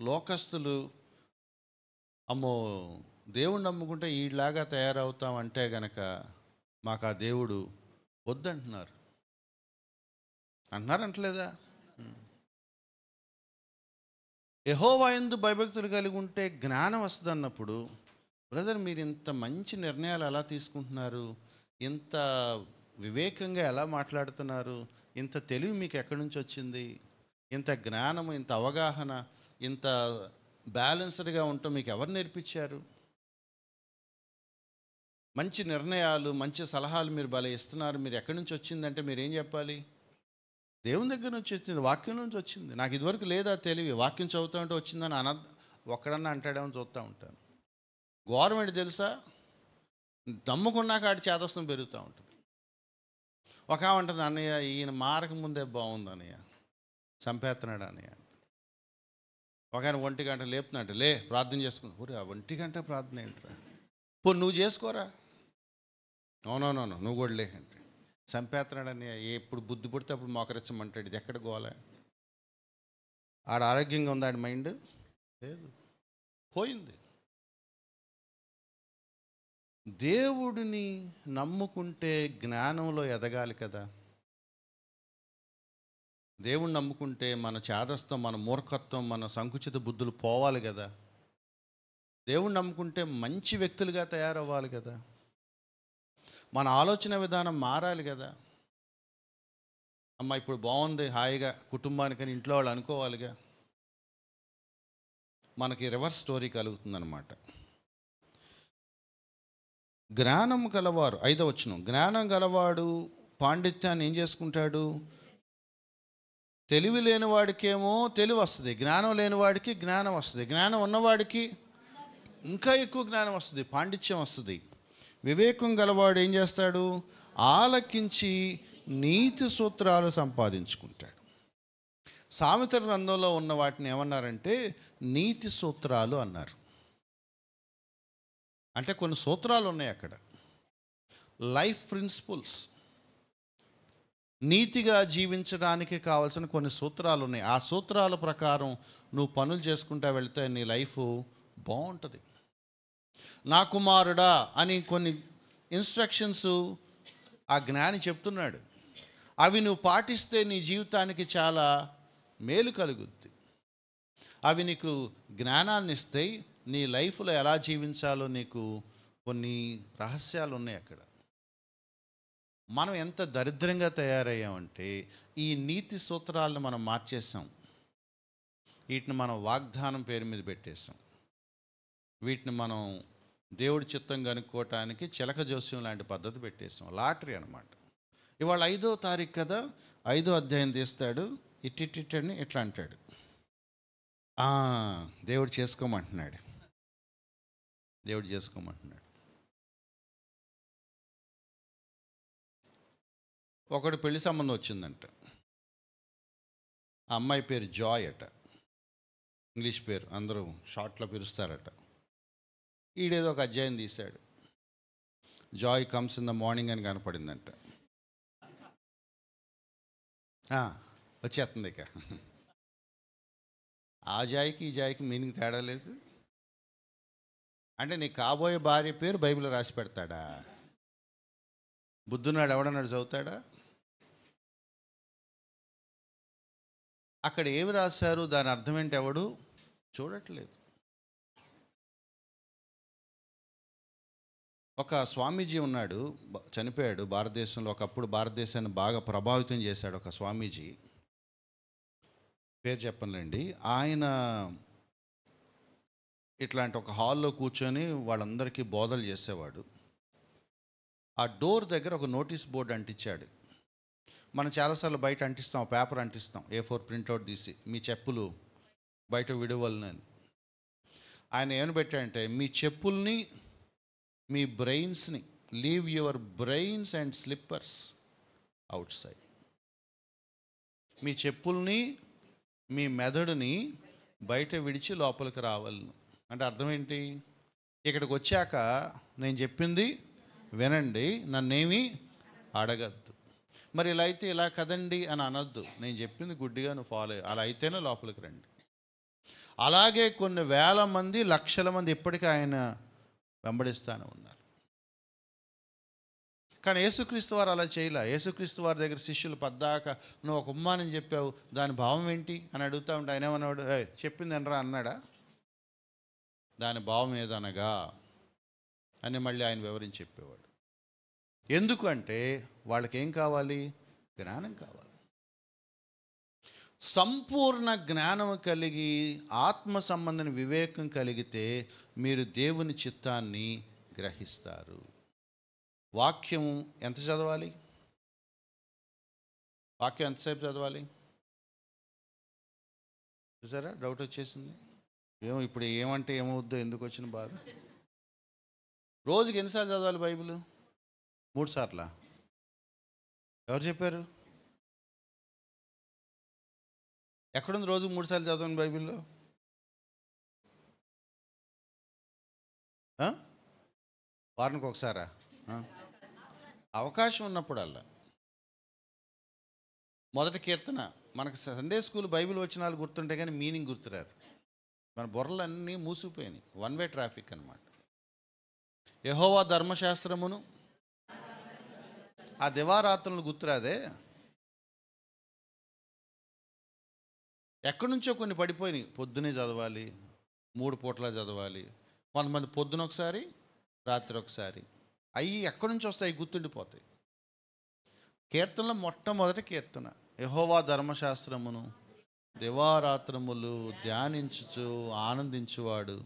లోకస్తులు, అమ్మో దేవుణ్ణి నమ్ముకుంటే ఈలాగా తయారవుతామంటే గనక మాకు ఆ దేవుడు వద్దంటున్నారు. అంటలేదా? యెహోవా యందు భయభక్తులు కలిగి ఉంటే జ్ఞానం వస్తుంది అన్నప్పుడు, బ్రదర్ మీరు ఇంత మంచి నిర్ణయాలు ఎలా తీసుకుంటున్నారు, ఇంత వివేకంగా ఎలా మాట్లాడుతున్నారు, ఇంత తెలివి మీకు ఎక్కడి నుంచి వచ్చింది, ఇంత జ్ఞానము, ఇంత అవగాహన, ఇంత బ్యాలెన్స్డ్గా ఉంటాం మీకు ఎవరు నేర్పించారు? మంచి నిర్ణయాలు, మంచి సలహాలు మీరు భలే ఇస్తున్నారు, మీరు ఎక్కడి నుంచి వచ్చిందంటే మీరు ఏం చెప్పాలి? దేవుని దగ్గర నుంచి వచ్చింది, వాక్యం నుంచి వచ్చింది. నాకు ఇదివరకు లేదా తెలివి, వాక్యం చదువుతూ ఉంటే వచ్చిందని ఒక్కడన్నా అంటాడేమో చూస్తూ ఉంటాను. గవర్నమెంట్ తెలుసా, నమ్ముకున్నాక ఆడి చేదస్తం పెరుగుతూ ఉంటుంది. ఒక ఉంటుంది, అన్నయ్య ఈయన మారక ముందే బాగుంది అన్నయ్య, చంపేస్తున్నాడు అన్నయ్య. ఒక ఆయన 1 గంట లేపుతున్నాడు, లే ప్రార్థన చేసుకుని. ఊరి ఆ 1 గంట ప్రార్థన ఏంట్రా, పో నువ్వు చేసుకోరా. అవునవునవును నువ్వు కూడా లే అంటే, చంపేస్తున్నాడు అన్నయ్య. ఎప్పుడు బుద్ధి పుడితే అప్పుడు మోకరించమంటాడు. ఇది ఎక్కడ గోల? ఆడ ఆరోగ్యంగా ఉంది, ఆడి మైండ్ లేదు, పోయింది. దేవుడిని నమ్ముకుంటే జ్ఞానంలో ఎదగాలి కదా. దేవుణ్ణి నమ్ముకుంటే మన చాదస్తం, మన మూర్ఖత్వం, మన సంకుచిత బుద్ధులు పోవాలి కదా. దేవుణ్ణి నమ్ముకుంటే మంచి వ్యక్తులుగా తయారవ్వాలి కదా. మన ఆలోచన విధానం మారాలి కదా. అమ్మ ఇప్పుడు బాగుంది హాయిగా కుటుంబానికని ఇంట్లో వాళ్ళు అనుకోవాలిగా. మనకి రివర్స్ స్టోరీ కలుగుతుందన్నమాట. జ్ఞానం గలవారు, 5వ వచనం, జ్ఞానం గలవాడు పాండిత్యాన్ని ఏం చేసుకుంటాడు? తెలివి లేనివాడికేమో తెలివి వస్తుంది, జ్ఞానం లేనివాడికి జ్ఞానం వస్తుంది. జ్ఞానం ఉన్నవాడికి ఇంకా ఎక్కువ జ్ఞానం వస్తుంది, పాండిత్యం వస్తుంది. వివేకం గలవాడు ఏం చేస్తాడు? ఆలకించి నీతి సూత్రాలు సంపాదించుకుంటాడు. సామెతల గ్రంథంలో ఉన్న వాటిని ఏమన్నారంటే నీతి సూత్రాలు అన్నారు. అంటే కొన్ని సూత్రాలు ఉన్నాయి అక్కడ, లైఫ్ ప్రిన్సిపల్స్. నీతిగా జీవించడానికి కావాల్సిన కొన్ని సూత్రాలు ఉన్నాయి. ఆ సూత్రాల ప్రకారం నువ్వు పనులు చేసుకుంటా వెళ్తే నీ లైఫ్ బాగుంటుంది. నా కుమారుడా అని కొన్ని ఇన్స్ట్రక్షన్స్ ఆ జ్ఞాని చెప్తున్నాడు. అవి నువ్వు పాటిస్తే నీ జీవితానికి చాలా మేలు కలుగుద్ది. అవి నీకు జ్ఞానాన్ని ఇస్తాయి. నీ లైఫ్లో ఎలా జీవించాలో నీకు కొన్ని రహస్యాలు ఉన్నాయి అక్కడ. మనం ఎంత దరిద్రంగా తయారయ్యామంటే ఈ నీతి సూత్రాలను మనం మార్చేసాం. వీటిని మనం వాగ్దానం పేరు మీద పెట్టేసాం. వీటిని మనం దేవుడి చిత్తం కనుక్కోవటానికి చిలక జోస్యం లాంటి పద్ధతి పెట్టేసాం, లాటరీ అనమాట. ఇవాళ 5వ తారీఖు కదా, 5వ అధ్యాయం తీస్తాడు, ఇట్టిట్టని ఇట్లా అంటాడు, దేవుడు చేసుకోమంటున్నాడు, దేవుడు చేసుకోమంటున్నాడు. ఒకడు పెళ్లి సంబంధం వచ్చిందంట. ఆ అమ్మాయి పేరు జాయ్ అట, ఇంగ్లీష్ పేరు, అందరూ షార్ట్లో పిలుస్తారట. ఈడేదో ఒక అధ్యాయం తీశాడు, Joy comes in the morning అని కనపడిందంట. వచ్చేస్తుంది ఇక. ఆ జాయికి ఈ జాయికి మీనింగ్ తేడా లేదు. అంటే నీ కాబోయే భార్య పేరు బైబిల్లో రాసి పెడతాడా? బుద్ధున్నాడు ఎవడన్నాడు చదువుతాడా? అక్కడ ఏమి రాశారు, దాని అర్థం ఏంటి ఎవడు చూడట్లేదు. ఒక స్వామీజీ ఉన్నాడు, చనిపోయాడు భారతదేశంలో. ఒకప్పుడు భారతదేశాన్ని బాగా ప్రభావితం చేశాడు ఒక స్వామీజీ, పేరు చెప్పనులేండి. ఆయన ఇట్లాంటి ఒక హాల్లో కూర్చొని వాళ్ళందరికీ బోధలు చేసేవాడు. ఆ డోర్ దగ్గర ఒక నోటీస్ బోర్డు అంటించాడు. మనం చాలాసార్లు బయట అంటిస్తాం, పేపర్ అంటిస్తాం, A4 ప్రింట్అవుట్ తీసి, మీ చెప్పులు బయట విడవలనని. ఆయన ఏమని పెట్టాడంటే, మీ చెప్పుల్ని, మీ బ్రెయిన్స్ని, leave your brains and slippers outside. మీ చెప్పుల్ని, మీ మెదడుని బయట విడిచి లోపలికి రావాలను. అంటే అర్థం ఏంటి? ఇక్కడికి వచ్చాక నేను చెప్పింది వినండి, నన్నేమీ అడగద్దు. మరి ఇలా అయితే ఇలా కదండి అని అనొద్దు, నేను చెప్పింది గుడ్డిగా నువ్వు ఫాలో అయ్యి, అలా అయితేనే లోపలికి రండి. అలాగే కొన్ని వేల మంది, లక్షల మంది ఇప్పటికీ ఆయన వెంబడిస్తూనే ఉన్నారు. కానీ యేసుక్రీస్తు వారు అలా చేయలే. యేసుక్రీస్తు వారి దగ్గర శిష్యులు పద్దాక నువ్వు ఒక ఉమ్మానని చెప్పావు, దాని భావం ఏంటి అని అడుగుతూ ఉంటే ఆయన ఏమన్నాడు? చెప్పింది అనరా అన్నాడా? దాని భావం ఏదనగా అని మళ్ళీ ఆయన వివరించి చెప్పేవాడు. ఎందుకంటే వాళ్ళకి ఏం కావాలి? జ్ఞానం కావాలి. సంపూర్ణ జ్ఞానం కలిగి ఆత్మ సంబంధమైన వివేకం కలిగితే మీరు దేవుని చిత్తాన్ని గ్రహిస్తారు. వాక్యం ఎంత చదవాలి? వాక్యం ఎంతసేపు చదవాలి? చూసారా, డౌట్ వచ్చేసింది. ఇప్పుడు ఏమంటే ఏమవుద్దో, ఎందుకు వచ్చిన బాధ. రోజుకి ఎన్నిసార్లు చదవాలి బైబిల్? 3 సార్లా? ఎవరు చెప్పారు? ఎక్కడుంది రోజుకు 3 సార్లు చదవండి బైబిల్లో? వారానికి ఒకసారా? అవకాశం ఉన్నప్పుడల్లా. మొదటి కీర్తన, మనకు సండే స్కూల్ బైబిల్ వచనాలు గుర్తుంటే కానీ మీనింగ్ గుర్తురాదు. మన బుర్రలన్నీ మూసిపోయినాయి, 1 వే ట్రాఫిక్ అనమాట. యెహోవా ధర్మశాస్త్రమును, ఆ దివారాత్రులను గుర్తురాదే. ఎక్కడి నుంచో కొన్ని పడిపోయినాయి. పొద్దునే చదవాలి, 3 పూటలా చదవాలి. కొంతమంది పొద్దున ఒకసారి, రాత్రి ఒకసారి. అవి ఎక్కడి నుంచి వస్తాయి? గుర్తుండిపోతాయి. కీర్తనలో మొట్టమొదటి కీర్తన, యెహోవా ధర్మశాస్త్రమును దివారాత్రములు ధ్యానించుచు ఆనందించువాడు.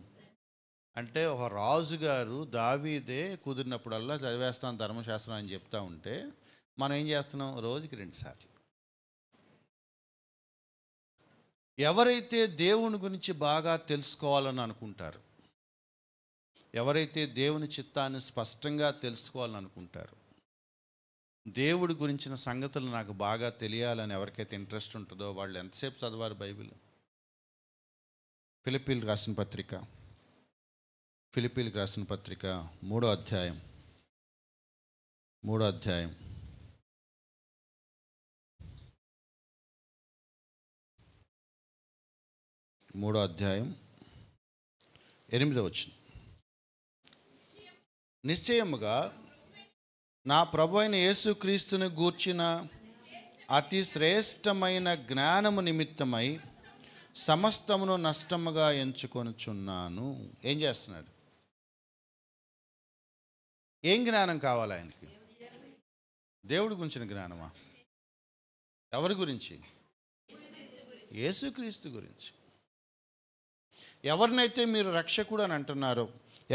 అంటే ఒక రాజుగారు దావీదే కుదిరినప్పుడల్లా చదివేస్తాను ధర్మశాస్త్రం అని చెప్తా ఉంటే మనం ఏం చేస్తున్నాం? రోజుకి 2 సార్లు. ఎవరైతే దేవుని గురించి బాగా తెలుసుకోవాలని అనుకుంటారు, ఎవరైతే దేవుని చిత్తాన్ని స్పష్టంగా తెలుసుకోవాలని అనుకుంటారో, దేవుడి గురించిన సంగతులు నాకు బాగా తెలియాలని ఎవరికైతే ఇంట్రెస్ట్ ఉంటుందో వాళ్ళు ఎంతసేపు చదవాలి బైబిల్? ఫిలిప్పీలకు రాసిన పత్రిక 3వ అధ్యాయం 8వ వచనం. నిశ్చయముగా నా ప్రభు అయిన యేసుక్రీస్తుని గూర్చిన అతి శ్రేష్టమైన జ్ఞానము నిమిత్తమై సమస్తమును నష్టముగా ఎంచుకొనుచున్నాను. ఏం చేస్తున్నాడు? ఏం జ్ఞానం కావాలి ఆయనకి? దేవుడి గురించిన జ్ఞానమా? ఎవరి గురించి? యేసుక్రీస్తు గురించి. ఎవరినైతే మీరు రక్షకుడు అని అంటున్నారో,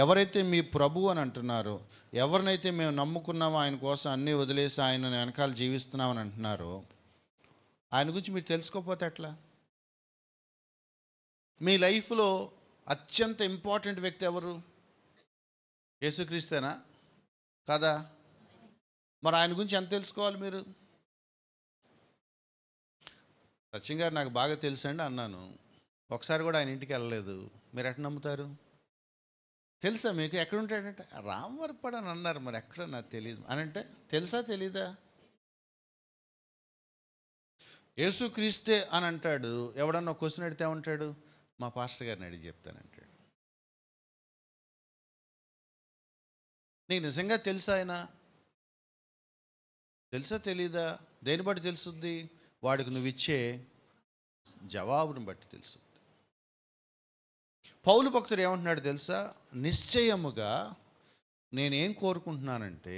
ఎవరైతే మీ ప్రభు అని అంటున్నారో, ఎవరినైతే మేము నమ్ముకున్నామో, ఆయన కోసం అన్నీ వదిలేసి ఆయన వెనకాల జీవిస్తున్నామని అంటున్నారో, ఆయన గురించి మీరు తెలుసుకోకపోతే ఎట్లా? మీ లైఫ్లో అత్యంత ఇంపార్టెంట్ వ్యక్తి ఎవరు? యేసుక్రీస్తేనా కదా? మరి ఆయన గురించి ఎంత తెలుసుకోవాలి మీరు? సచిన్ గారు నాకు బాగా తెలుసండి అన్నాను, ఒకసారి కూడా ఆయన ఇంటికి వెళ్ళలేదు. మీరు ఎట్లా నమ్ముతారు? తెలుసా మీకు? ఎక్కడుంటాడంటే రామవరపడ అని అన్నారు. మరి ఎక్కడ నాకు తెలియదు అని అంటే తెలుసా తెలీదా? యేసుక్రీస్తే అని అంటాడు. ఎవడన్నా ఒక క్వశ్చన్ అడిగితే ఏమంటాడు? మా పాస్టర్ గారిని అడిగి చెప్తానంటాడు. నీకు నిజంగా తెలుసా ఆయన? తెలుసా తెలీదా? దేని బట్టి తెలుసుద్ది? వాడికి నువ్వు ఇచ్చే జవాబుని బట్టి తెలుసుద్ది. పౌలు భక్తుడు ఏమంటున్నాడు తెలుసా? నిశ్చయముగా నేనేం కోరుకుంటున్నానంటే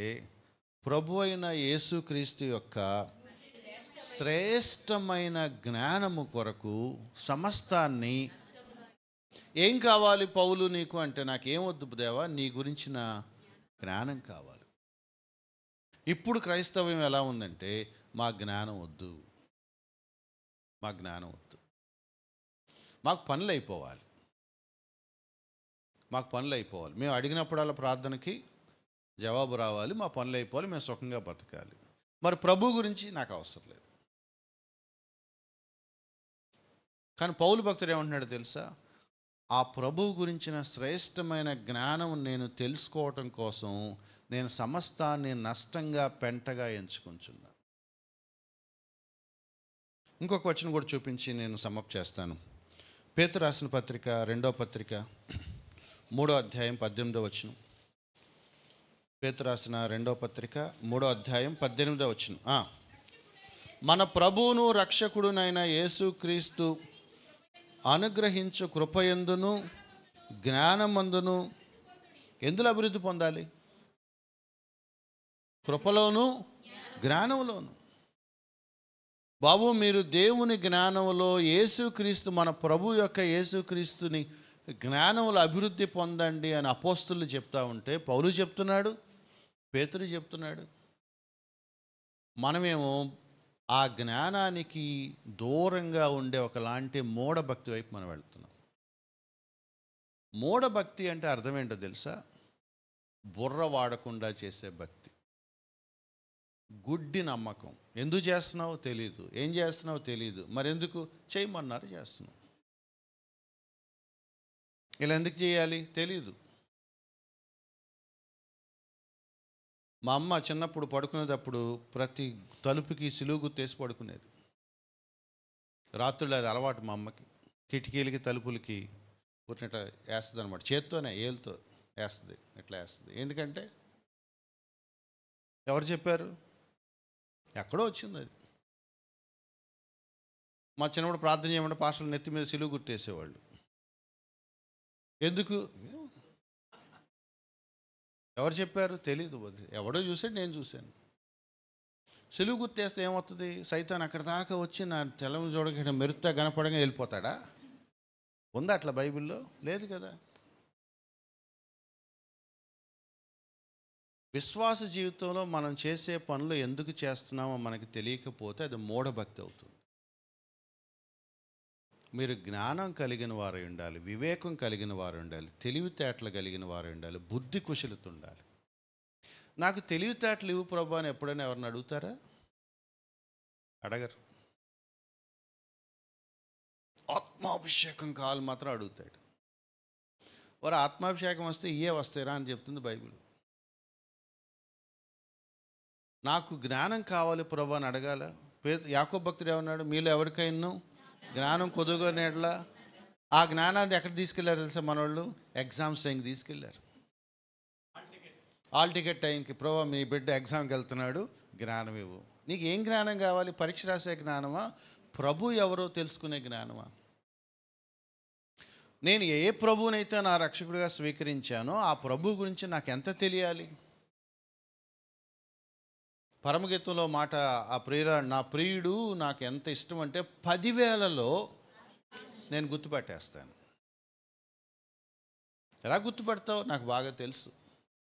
ప్రభు అయిన యేసుక్రీస్తు యొక్క శ్రేష్టమైన జ్ఞానము కొరకు సమస్తాన్ని. ఏం కావాలి పౌలు నీకు అంటే, నాకేం వద్దు దేవా, నీ గురించిన జ్ఞానం కావాలి. ఇప్పుడు క్రైస్తవ్యం ఎలా ఉందంటే, మా జ్ఞానం వద్దు, మాకు పనులు అయిపోవాలి, మేము అడిగినప్పుడల్లా ప్రార్థనకి జవాబు రావాలి, మా పనులు అయిపోవాలి, మేము సుఖంగా బతకాలి. మరి ప్రభు గురించి నాకు అవసరం లేదు. కానీ పౌలు భక్తుడు ఏమంటున్నాడు తెలుసా? ఆ ప్రభు గురించిన శ్రేష్టమైన జ్ఞానం నేను తెలుసుకోవటం కోసం నేను సమస్తాన్ని నష్టంగా పెంటగా ఎంచుకుంటున్నాను. ఇంకొక వచనం కూడా చూపించి నేను సమాప్తి చేస్తాను. పేతురు రాసిన పత్రిక 2వ పత్రిక 3వ అధ్యాయం 18వ వచనం. పేతురు రాసిన 2వ పత్రిక 3వ అధ్యాయం 18వ వచనం. మన ప్రభువును రక్షకుడునైన యేసుక్రీస్తు అనుగ్రహించు కృపయందును జ్ఞానమందును ఎందులో అభివృద్ధి పొందాలి? కృపలోను జ్ఞానంలోను. బాబు, మీరు దేవుని జ్ఞానంలో యేసుక్రీస్తు, మన ప్రభు యొక్క యేసుక్రీస్తుని జ్ఞానంలో అభివృద్ధి పొందండి అని అపోస్తులు చెప్తా ఉంటే పౌలు చెప్తున్నాడు, పేతురు చెప్తున్నాడు. మనమేమో ఆ జ్ఞానానికి దూరంగా ఉండే ఒకలాంటి మూఢభక్తి వైపు మనం వెళ్తున్నాం. మూఢభక్తి అంటే అర్థం ఏంటో తెలుసా? బుర్ర వాడకుండా చేసే భక్తి, గుడ్డి నమ్మకం. ఎందుకు చేస్తున్నావో తెలీదు, ఏం చేస్తున్నావో తెలీదు, మరి ఎందుకు చేయమన్నారు చేస్తున్నావు. ఇలా ఎందుకు చేయాలి తెలీదు. మా అమ్మ చిన్నప్పుడు పడుకునేటప్పుడు ప్రతి తలుపుకి సిలువ గుర్తేసి పడుకునేది. రాత్రులు అది అలవాటు మా అమ్మకి. కిటికీలకి తలుపులకి కూర్చున్నట్టు వేస్తుంది అనమాట, చేత్తోనే ఏలుతో వేస్తుంది, ఇట్లా వేస్తుంది. ఎందుకంటే ఎవరు చెప్పారు? ఎక్కడో వచ్చింది అది. మా చిన్నప్పుడు ప్రార్థన చేయమంటే పాస్టర్లు నెత్తి మీద సిలువ గుర్తేసేవాళ్ళు. ఎందుకు? ఎవరు చెప్పారు? తెలీదు. ఎవడో చూసాడు, నేను చూశాను. సిలువ గుర్తేస్తే ఏమవుతుంది? సైతాన్ అక్కడ దాకా వచ్చి నా తెలం చూడక మెరుత్తా కనపడగా వెళ్ళిపోతాడా? ఉందా అట్లా బైబిల్లో? లేదు కదా. విశ్వాస జీవితంలో మనం చేసే పనులు ఎందుకు చేస్తున్నామో మనకి తెలియకపోతే అది మూఢభక్తి అవుతుంది. మీరు జ్ఞానం కలిగిన వారు ఉండాలి, వివేకం కలిగిన వారు ఉండాలి, తెలివితేటలు కలిగిన వారు ఉండాలి, బుద్ధి కుశలత ఉండాలి. నాకు తెలివితేటలు ఇవ్వు ప్రభు అని ఎప్పుడైనా ఎవరిని అడుగుతారా? అడగరు. ఆత్మాభిషేకం కావాలి మాత్రం అడుగుతాడు. వారు ఆత్మాభిషేకం వస్తే ఇయే వస్తాయిరా అని చెప్తుంది బైబిల్. నాకు జ్ఞానం కావాలి ప్రభు అని అడగాల. యాకోబు భక్తుడు ఏమన్నాడు? మీలో ఎవరికైనా జ్ఞానం కొద్దుగా నేడలా. ఆ జ్ఞానాన్ని ఎక్కడ తీసుకెళ్లారు తెలుసా? మనోళ్ళు ఎగ్జామ్స్ టైంకి తీసుకెళ్లారు. హాల్ టికెట్ టైంకి, ప్రభు మీ బిడ్డ ఎగ్జామ్కి వెళ్తున్నాడు, జ్ఞానం ఇవ్వు. నీకు ఏం జ్ఞానం కావాలి? పరీక్ష రాసే జ్ఞానమా? ప్రభు ఎవరో తెలుసుకునే జ్ఞానమా? నేను ఏ ప్రభువునైతే నా రక్షకుడిగా స్వీకరించానో ఆ ప్రభు గురించి నాకు ఎంత తెలియాలి? పరమగీతంలో మాట, ఆ నా ప్రియుడు నాకు ఎంత ఇష్టం అంటే 10,000లో నేను గుర్తుపట్టేస్తాను. ఎలా గుర్తుపడతావు? నాకు బాగా తెలుసు.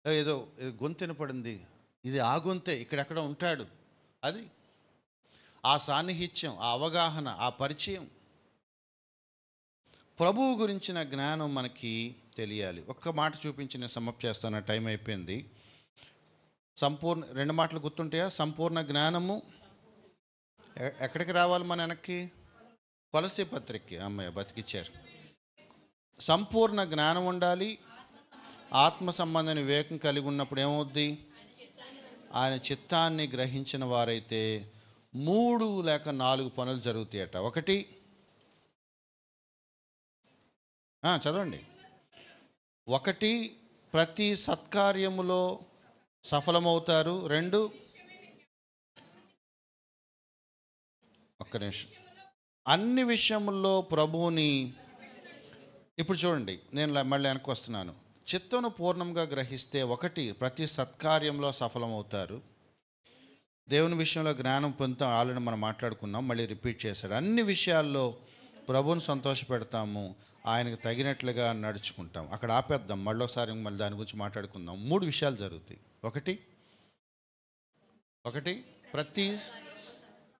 ఏదో గొంతు వినపడింది, ఇది ఆ గొంతే, ఇక్కడెక్కడ ఉంటాడు. అది ఆ సాన్నిహిత్యం, ఆ అవగాహన, ఆ పరిచయం. ప్రభువు గురించిన జ్ఞానం మనకి తెలియాలి. ఒక్క మాట చూపించి నేను సమాప్తి చేస్తాను, టైం అయిపోయింది. రెండు మాటలు గుర్తుంటాయా? సంపూర్ణ జ్ఞానము ఎక్కడికి రావాలి? మన వెనక్కి కొలస్సీ పత్రికకి. అమ్మాయి బతికిచ్చారు. సంపూర్ణ జ్ఞానం ఉండాలి. ఆత్మ సంబంధమైన వివేకం కలిగి ఉన్నప్పుడు ఏమవుద్ది? ఆయన చిత్తాన్ని గ్రహించిన వారైతే 3 లేక 4 పనులు జరుగుతాయట. ఒకటి, చదవండి. 1, ప్రతి సత్కార్యములో సఫలమవుతారు. 2, ఒక్క నిమిషం, అన్ని విషయముల్లో ప్రభువుని. ఇప్పుడు చూడండి, నేను మళ్ళీ వెనక్కి వస్తున్నాను. చిత్తను పూర్ణంగా గ్రహిస్తే 1, ప్రతి సత్కార్యంలో సఫలమవుతారు. దేవుని విషయంలో జ్ఞానం పొందుతాం. ఆల్రెడీ మనం మాట్లాడుకున్నాం, మళ్ళీ రిపీట్ చేశాడు. అన్ని విషయాల్లో ప్రభువుని సంతోషపెడతాము, ఆయనకు తగినట్లుగా నడుచుకుంటాం. అక్కడ ఆపేద్దాం, మళ్ళీ దాని గురించి మాట్లాడుకుందాం. 3 విషయాలు జరుగుతాయి. ఒకటి ప్రతి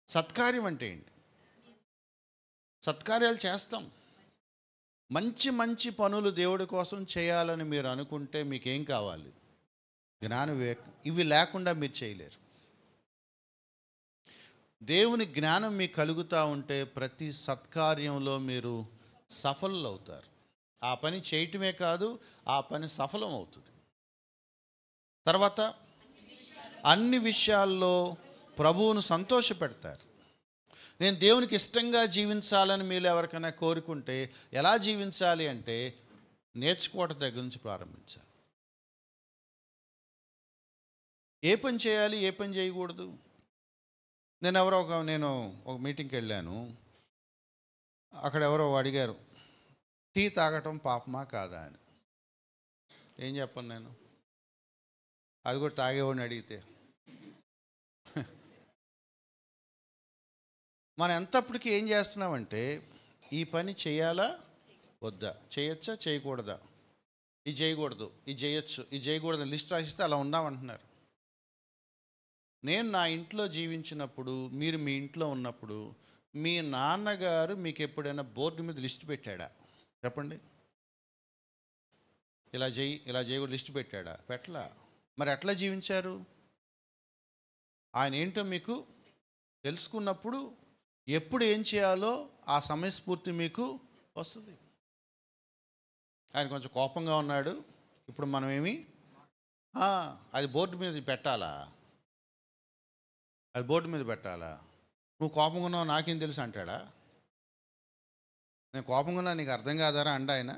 సత్కార్యం అంటే ఏంటి? సత్కార్యాలు చేస్తాం. మంచి మంచి పనులు దేవుడి కోసం చేయాలని మీరు అనుకుంటే మీకేం కావాలి? జ్ఞాన వివేకం. ఇవి లేకుండా మీరు చేయలేరు. దేవుని జ్ఞానం మీకు కలుగుతూ ఉంటే ప్రతి సత్కార్యంలో మీరు సఫలం అవుతారు. ఆ పని చేయటమే కాదు, ఆ పని సఫలం అవుతుంది. తర్వాత అన్ని విషయాల్లో ప్రభువును సంతోషపెడతారు. నేను దేవునికి ఇష్టంగా జీవించాలని మీరు ఎవరికైనా కోరుకుంటే ఎలా జీవించాలి అంటే నేర్చుకోవటం దగ్గర నుంచి ప్రారంభించాలి. ఏ పని చేయాలి, ఏ పని చేయకూడదు. నేను ఒక మీటింగ్కి వెళ్ళాను. అక్కడ ఎవరో అడిగారు, టీ తాగటం పాపమా కాదా అని. ఏం చెప్పను నేను? అది కూడా తాగేవాడిని అడిగితే. మనం ఎంతప్పటికీ ఏం చేస్తున్నామంటే ఈ పని చేయాలా వద్దా, చేయొచ్చా చేయకూడదా, ఇది చేయకూడదు, ఇది చేయొచ్చు, ఇది చేయకూడదు లిస్ట్ రాసిస్తే అలా ఉన్నామంటున్నారు. నేను నా ఇంట్లో జీవించినప్పుడు, మీరు మీ ఇంట్లో ఉన్నప్పుడు, మీ నాన్నగారు మీకు ఎప్పుడైనా బోర్డు మీద లిస్ట్ పెట్టాడా? చెప్పండి. ఇలా చేయకూడదు లిస్ట్ పెట్టాడా? పెట్టలా. మరి ఎట్లా జీవించారు? ఆయన ఏంటో మీకు తెలుసుకున్నప్పుడు ఎప్పుడు ఏం చేయాలో ఆ సమయస్ఫూర్తి మీకు వస్తుంది. ఆయన కొంచెం కోపంగా ఉన్నాడు, ఇప్పుడు మనం అది బోర్డు మీద పెట్టాలా? అది బోర్డు మీద పెట్టాలా? నువ్వు కోపంగా ఉన్నావు నాకేం తెలుసు అంటాడా? నేను కోపంగా ఉన్నా నీకు అర్థం కాదారా అండ ఆయన.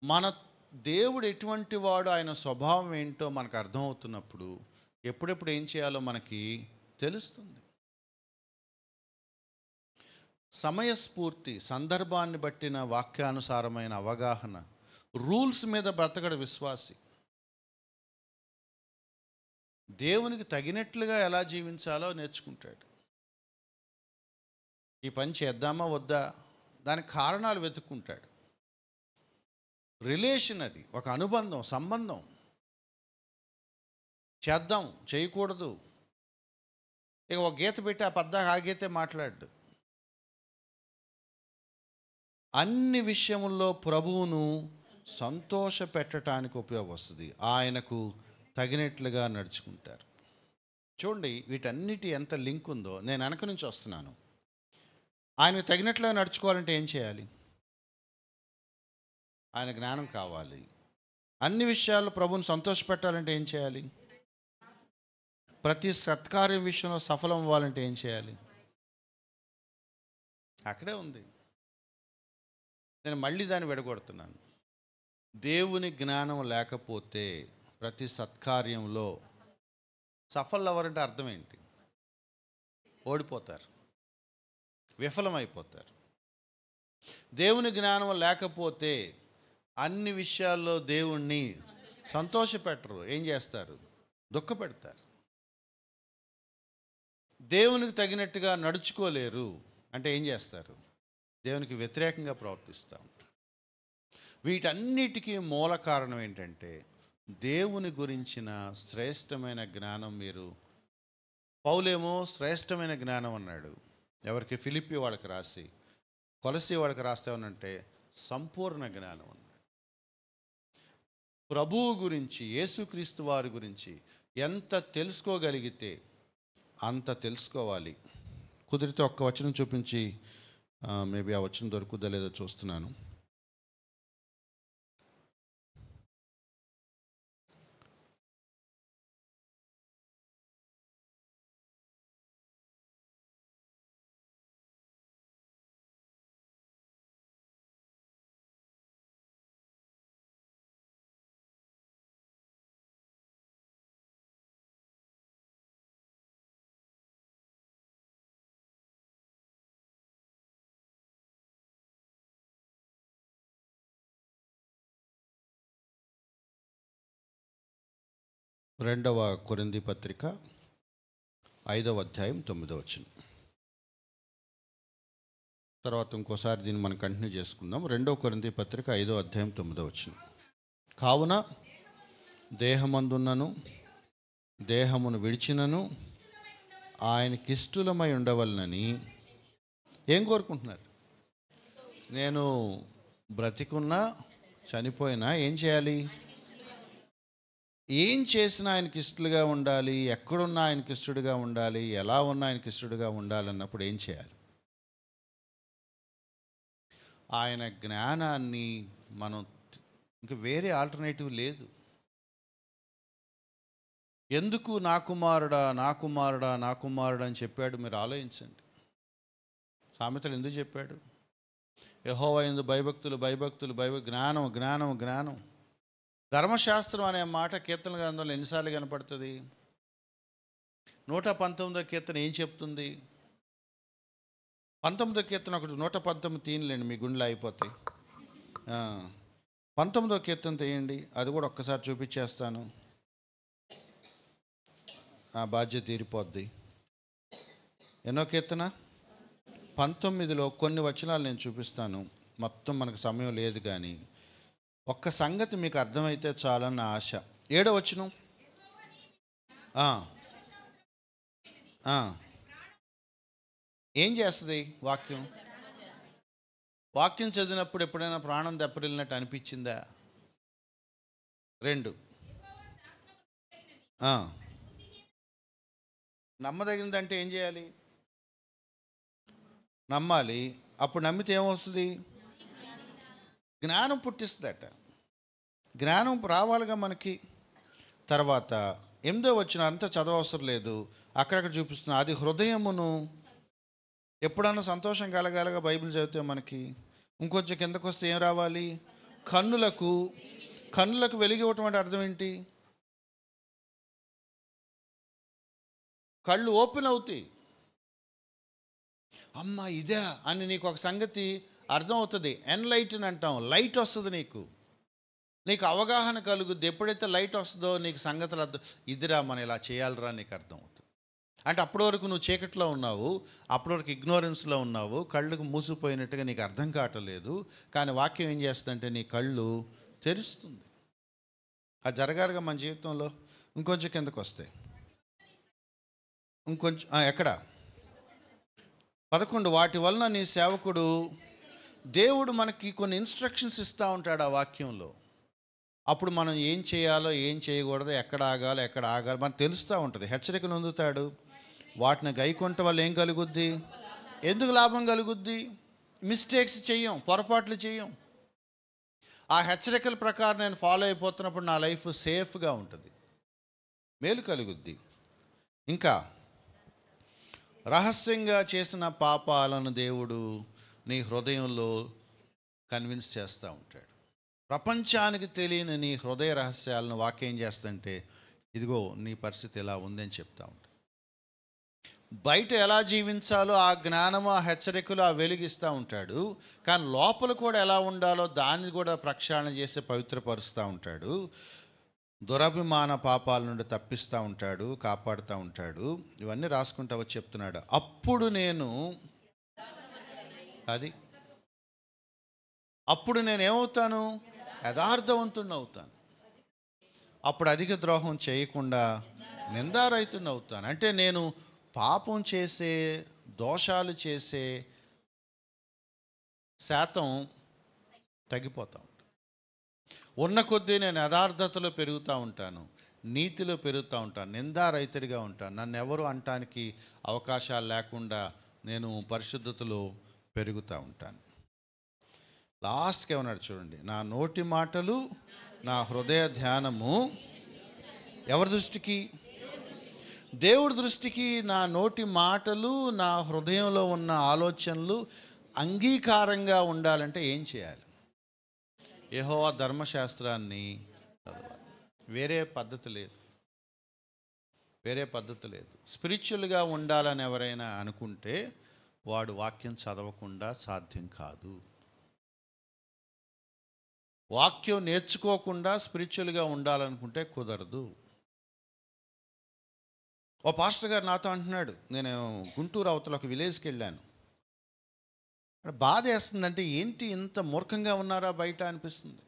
మన దేవుడు ఎటువంటి వాడు, ఆయన స్వభావం ఏంటో మనకు అర్థమవుతున్నప్పుడు ఎప్పుడెప్పుడు ఏం చేయాలో మనకి తెలుస్తుంది. సమయస్ఫూర్తి, సందర్భాన్ని బట్టిన వాక్యానుసారమైన అవగాహన, రూల్స్ మీద బ్రతకడు విశ్వాసి. దేవునికి తగినట్లుగా ఎలా జీవించాలో నేర్చుకుంటాడు. ఈ పని చేద్దామా వద్దా, దానికి కారణాలు వెతుక్కుంటాడు. రిలేషన్, అది ఒక అనుబంధం, సంబంధం. చేద్దాం, చేయకూడదు, ఇక ఒక గీత పెట్టి ఆ పద్దాక ఆ గీతే మాట్లాడు. అన్ని విషయముల్లో ప్రభువును సంతోష పెట్టడానికి ఉపయోగవస్తుంది. ఆయనకు తగినట్లుగా నడుచుకుంటారు. చూడండి వీటన్నిటి ఎంత లింక్ ఉందో. నేను వెనక నుంచి వస్తున్నాను. ఆయనకు తగినట్లుగా నడుచుకోవాలంటే ఏం చేయాలి? ఆయన జ్ఞానం కావాలి. అన్ని విషయాల్లో ప్రభువును సంతోషపెట్టాలంటే ఏం చేయాలి? ప్రతి సత్కార్యం విషయంలో సఫలం అవ్వాలంటే ఏం చేయాలి? అక్కడే ఉంది. నేను మళ్ళీ దాన్ని విడగొడుతున్నాను. దేవుని జ్ఞానం లేకపోతే ప్రతి సత్కార్యంలో సఫలం అవ్వాలంటే అర్థం ఏంటి? ఓడిపోతారు, విఫలమైపోతారు. దేవుని జ్ఞానం లేకపోతే అన్ని విషయాల్లో దేవుణ్ణి సంతోషపెట్టరు. ఏం చేస్తారు? దుఃఖపెడతారు. దేవునికి తగినట్టుగా నడుచుకోలేరు అంటే ఏం చేస్తారు? దేవునికి వ్యతిరేకంగా ప్రవర్తిస్తూ ఉంటారు. వీటన్నిటికీ మూల కారణం ఏంటంటే దేవుని గురించిన శ్రేష్టమైన జ్ఞానం. మీరు పౌలేమో శ్రేష్టమైన జ్ఞానం అన్నాడు. ఎవరికి? ఫిలిప్పీ వాళ్ళకి రాసి. కొలసీ వాళ్ళకి రాస్తామనంటే సంపూర్ణ జ్ఞానం అన్నాడు. ప్రభువు గురించి, యేసుక్రీస్తు వారి గురించి ఎంత తెలుసుకోగలిగితే అంత తెలుసుకోవాలి. కుదిరితే ఒక్క వచనం చూపించి, మేబీ ఆ వచనం దొరుకుద్దా లేదో చూస్తున్నాను. రెండవ కొరింథీ పత్రిక 5వ అధ్యాయం 9వ వచనం. తర్వాత ఇంకోసారి దీన్ని మనం కంటిన్యూ చేసుకుందాం. 2వ కొరింథీ పత్రిక 5వ అధ్యాయం 9వ వచనం. కావున దేహమందున్నను దేహమును విడిచినను ఆయనకిష్టులమై ఉండవలనని ఏం కోరుకుంటున్నారు? నేను బ్రతికున్నా చనిపోయినా ఏం చేయాలి? ఏం చేసినా ఆయనకి ఇష్టలుగా ఉండాలి. ఎక్కడున్నా ఆయనకి ఇష్టడుగా ఉండాలి. ఎలా ఉన్నా ఆయనకి ఇష్టడుగా ఉండాలన్నప్పుడు ఏం చేయాలి? ఆయన జ్ఞానాన్ని మనం ఇంకా వేరే ఆల్టర్నేటివ్ లేదు. ఎందుకు నా కుమారుడా నా కుమారుడా నా కుమారుడా అని చెప్పాడు? మీరు ఆలోచించండి. సామెతలు ఎందుకు చెప్పాడు? యెహోవా యందు భయభక్తులు భయభక్తులు జ్ఞానం జ్ఞానం జ్ఞానం. ధర్మశాస్త్రం అనే మాట కీర్తన గ్రంథంలో ఎన్నిసార్లు కనపడుతుంది? 119వ కీర్తన ఏం చెప్తుంది? 19వ కీర్తన ఒకటి 119 తీయలేండి, మీ గుండెలు అయిపోతాయి. 19వ కీర్తన తీయండి, అది కూడా ఒక్కసారి చూపించేస్తాను. ఆ బాధ్యత తీరిపోద్ది. ఎన్నో కీర్తన? 19లో కొన్ని వచనాలు నేను చూపిస్తాను. మొత్తం మనకు సమయం లేదు, కానీ ఒక్క సంగతి మీకు అర్థమైతే చాలన్న ఆశ. 7వ వచనం. ఏం చేస్తుంది వాక్యం? వాక్యం చదివినప్పుడు ఎప్పుడైనా ప్రాణం దెబ్బతిల్లినట్టు అనిపించిందా? 2 నమ్మదగినదంటే ఏం చేయాలి? నమ్మాలి. అప్పుడు నమ్మితే ఏమొస్తుంది? జ్ఞానం పుట్టిస్తుందట. జ్ఞానం రావాలిగా మనకి. తర్వాత 8వ వచనం అంతా చదవవసరం లేదు, అక్కడక్కడ చూపిస్తున్నా. అది హృదయమును. ఎప్పుడన్నా సంతోషం కలగాలగా బైబిల్ చదివితే మనకి. ఇంకొంచెం కిందకు వస్తే ఏం రావాలి? కన్నులకు వెలిగి ఇవ్వటం అంటే అర్థం ఏంటి? కళ్ళు ఓపెన్ అవుతాయి. అమ్మ ఇదే అని నీకు ఒక సంగతి అర్థం అవుతుంది. ఎన్లైటన్ అంటాం. లైట్ వస్తుంది, నీకు అవగాహన కలుగుద్ది. ఎప్పుడైతే లైట్ వస్తుందో నీకు సంగతులు అర్థం. ఇదిరా మనం ఇలా చేయాలిరా నీకు అర్థం అవుతుంది. అంటే అప్పటి వరకు నువ్వు చీకట్లో ఉన్నావు, అప్పటి వరకు ఇగ్నోరెన్స్లో ఉన్నావు, కళ్ళకు మూసిపోయినట్టుగా నీకు అర్థం కావట్లేదు. కానీ వాక్యం ఏం చేస్తుందంటే నీ కళ్ళు తెరుస్తుంది. అది జరగాలిగా మన జీవితంలో. ఇంకొంచెం కిందకు వస్తాయి. ఇంకొంచెం ఎక్కడ? 11 వాటి వలన నీ సేవకుడు దేవుడు మనకి కొన్ని ఇన్స్ట్రక్షన్స్ ఇస్తూ ఉంటాడు ఆ వాక్యంలో. అప్పుడు మనం ఏం చేయాలో ఏం చేయకూడదో, ఎక్కడ ఆగాలో ఎక్కడ ఆగాలో మనకు తెలుస్తూ ఉంటుంది. హెచ్చరికను అందుతాడు. వాటిని గైకొంట వల్ల ఏం కలుగుద్ది? ఎందుకు లాభం కలుగుద్ది? మిస్టేక్స్ చెయ్యం, పొరపాట్లు చెయ్యం. ఆ హెచ్చరికల ప్రకారం నేను ఫాలో అయిపోతున్నప్పుడు నా లైఫ్ సేఫ్గా ఉంటుంది, మేలు కలుగుద్ది. ఇంకా రహస్యంగా చేసిన పాపాలను దేవుడు నీ హృదయంలో కన్విన్స్ చేస్తూ ఉంటాడు. ప్రపంచానికి తెలియని నీ హృదయ రహస్యాలను వాక్యం చేస్తుంటే, ఇదిగో నీ పరిస్థితి ఎలా ఉందని చెప్తా ఉంటాడు. బయట ఎలా జీవించాలో ఆ జ్ఞానము, ఆ హెచ్చరికలు, ఆ వెలిగిస్తూ ఉంటాడు. కానీ లోపల కూడా ఎలా ఉండాలో దాన్ని కూడా ప్రక్షాళన చేసి పవిత్రపరుస్తూ ఉంటాడు. దురభిమాన పాపాల నుండి తప్పిస్తూ ఉంటాడు, కాపాడుతూ ఉంటాడు. ఇవన్నీ రాసుకుంటా వచ్చి చెప్తున్నాడు. అప్పుడు నేను ఏమవుతాను? యథార్థవంతుడిని అవుతాను. అప్పుడు అధిక ద్రోహం చేయకుండా నిందారహితుడిని అవుతాను. అంటే నేను పాపం చేసే, దోషాలు చేసే శాతం తగ్గిపోతా ఉంటుంది. ఉన్న కొద్దీ నేను యథార్థతలో పెరుగుతూ ఉంటాను, నీతిలో పెరుగుతూ ఉంటాను, నిందారహితుడిగా ఉంటాను. నన్ను ఎవరు అనటానికి అవకాశాలు లేకుండా నేను పరిశుద్ధతలో పెరుగుతూ ఉంటాను. లాస్ట్కి ఏమన్నాడు చూడండి, నా నోటి మాటలు, నా హృదయ ధ్యానము ఎవరి దృష్టికి? దేవుడి దృష్టికి నా నోటి మాటలు, నా హృదయంలో ఉన్న ఆలోచనలు అంగీకారంగా ఉండాలంటే ఏం చేయాలి? యెహోవా ధర్మశాస్త్రాన్ని చదవాలి. వేరే పద్ధతి లేదు. స్పిరిచువల్గా ఉండాలని ఎవరైనా అనుకుంటే వాడు వాక్యం చదవకుండా సాధ్యం కాదు. వాక్యం నేర్చుకోకుండా స్పిరిచువల్గా ఉండాలనుకుంటే కుదరదు. ఓ పాస్టర్ గారు నాతో అంటున్నాడు, నేను గుంటూరు అవతల ఒక విలేజ్కి వెళ్ళాను. బాధ వేస్తుందంటే, ఏంటి ఇంత మూర్ఖంగా ఉన్నారా బయట అనిపిస్తుంది.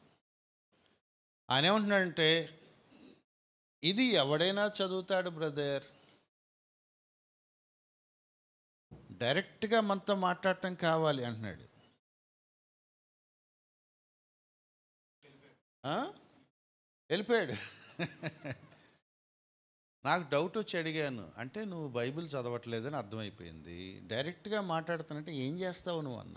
ఆయన ఏమంటున్నాడంటే, ఇది ఎవడైనా చదువుతాడు బ్రదర్, డైరెక్ట్గా మనతో మాట్లాడటం కావాలి అంటున్నాడు. వెళ్ళిపోయాడు. నాకు డౌట్ వచ్చి అడిగాను, అంటే నువ్వు బైబిల్ చదవట్లేదని అర్థమైపోయింది, డైరెక్ట్గా మాట్లాడుతానంటే ఏం చేస్తావు నువ్వు అన్న.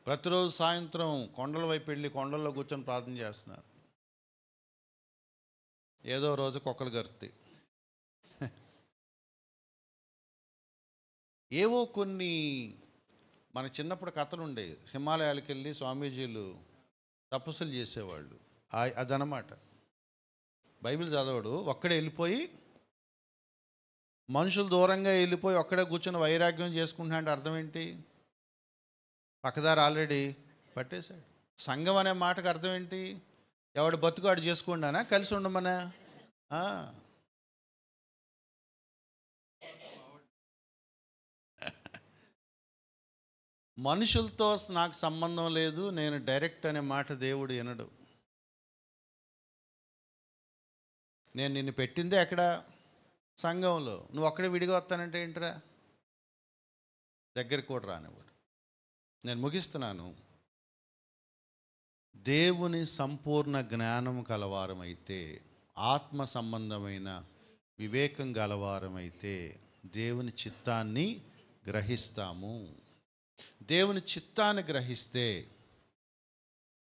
ప్రతిరోజు సాయంత్రం కొండల వైపు వెళ్ళి కొండల్లో కూర్చొని ప్రార్థన చేస్తున్నారు. ఏదో రోజు కుక్కలు గరుతాయి. ఏవో కొన్ని మన చిన్నప్పుడు కథలు ఉండేవి. హిమాలయాలకు వెళ్ళి స్వామీజీలు తపస్సులు చేసేవాళ్ళు. అదనమాట. బైబిల్ చదవడు, ఒక్కడే వెళ్ళిపోయి మనుషులు దూరంగా వెళ్ళిపోయి ఒక్కడే కూర్చొని వైరాగ్యం చేసుకుంటున్నాడు. అర్థం ఏంటి? పక్కదారి ఆల్రెడీ పట్టేశాడు. సంఘం అనే మాటకు అర్థం ఏంటి? ఎవడు బతుకు ఆడు చేసుకుంటానా, కలిసి ఉండమనా? మనుషులతో నాకు సంబంధం లేదు, నేను డైరెక్ట్ అనే మాట దేవుడు వినడు. నేను నిన్ను పెట్టిందే ఎక్కడ? సంఘంలో. నువ్వు అక్కడే విడిగా వస్తానంటే ఏంటిరా? దగ్గరికి కూడా రానివ్వడు. నేను ముగిస్తున్నాను. దేవుని సంపూర్ణ జ్ఞానం కలవారమైతే, ఆత్మ సంబంధమైన వివేకం గలవారమైతే దేవుని చిత్తాన్ని గ్రహిస్తాము. దేవుని చిత్తాన్ని గ్రహిస్తే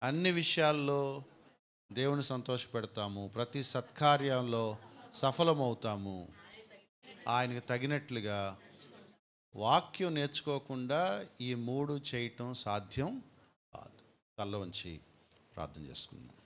అన్ని విషయాల్లో దేవుని సంతోషపెడతాము, ప్రతి సత్కార్యంలో సఫలమవుతాము. ఆయనకు తగినట్లుగా వాక్యం నేర్చుకోకుండా ఈ మూడు చేయటం సాధ్యం కాదు. తల్ల వంచి ప్రార్థన చేసుకుందాం.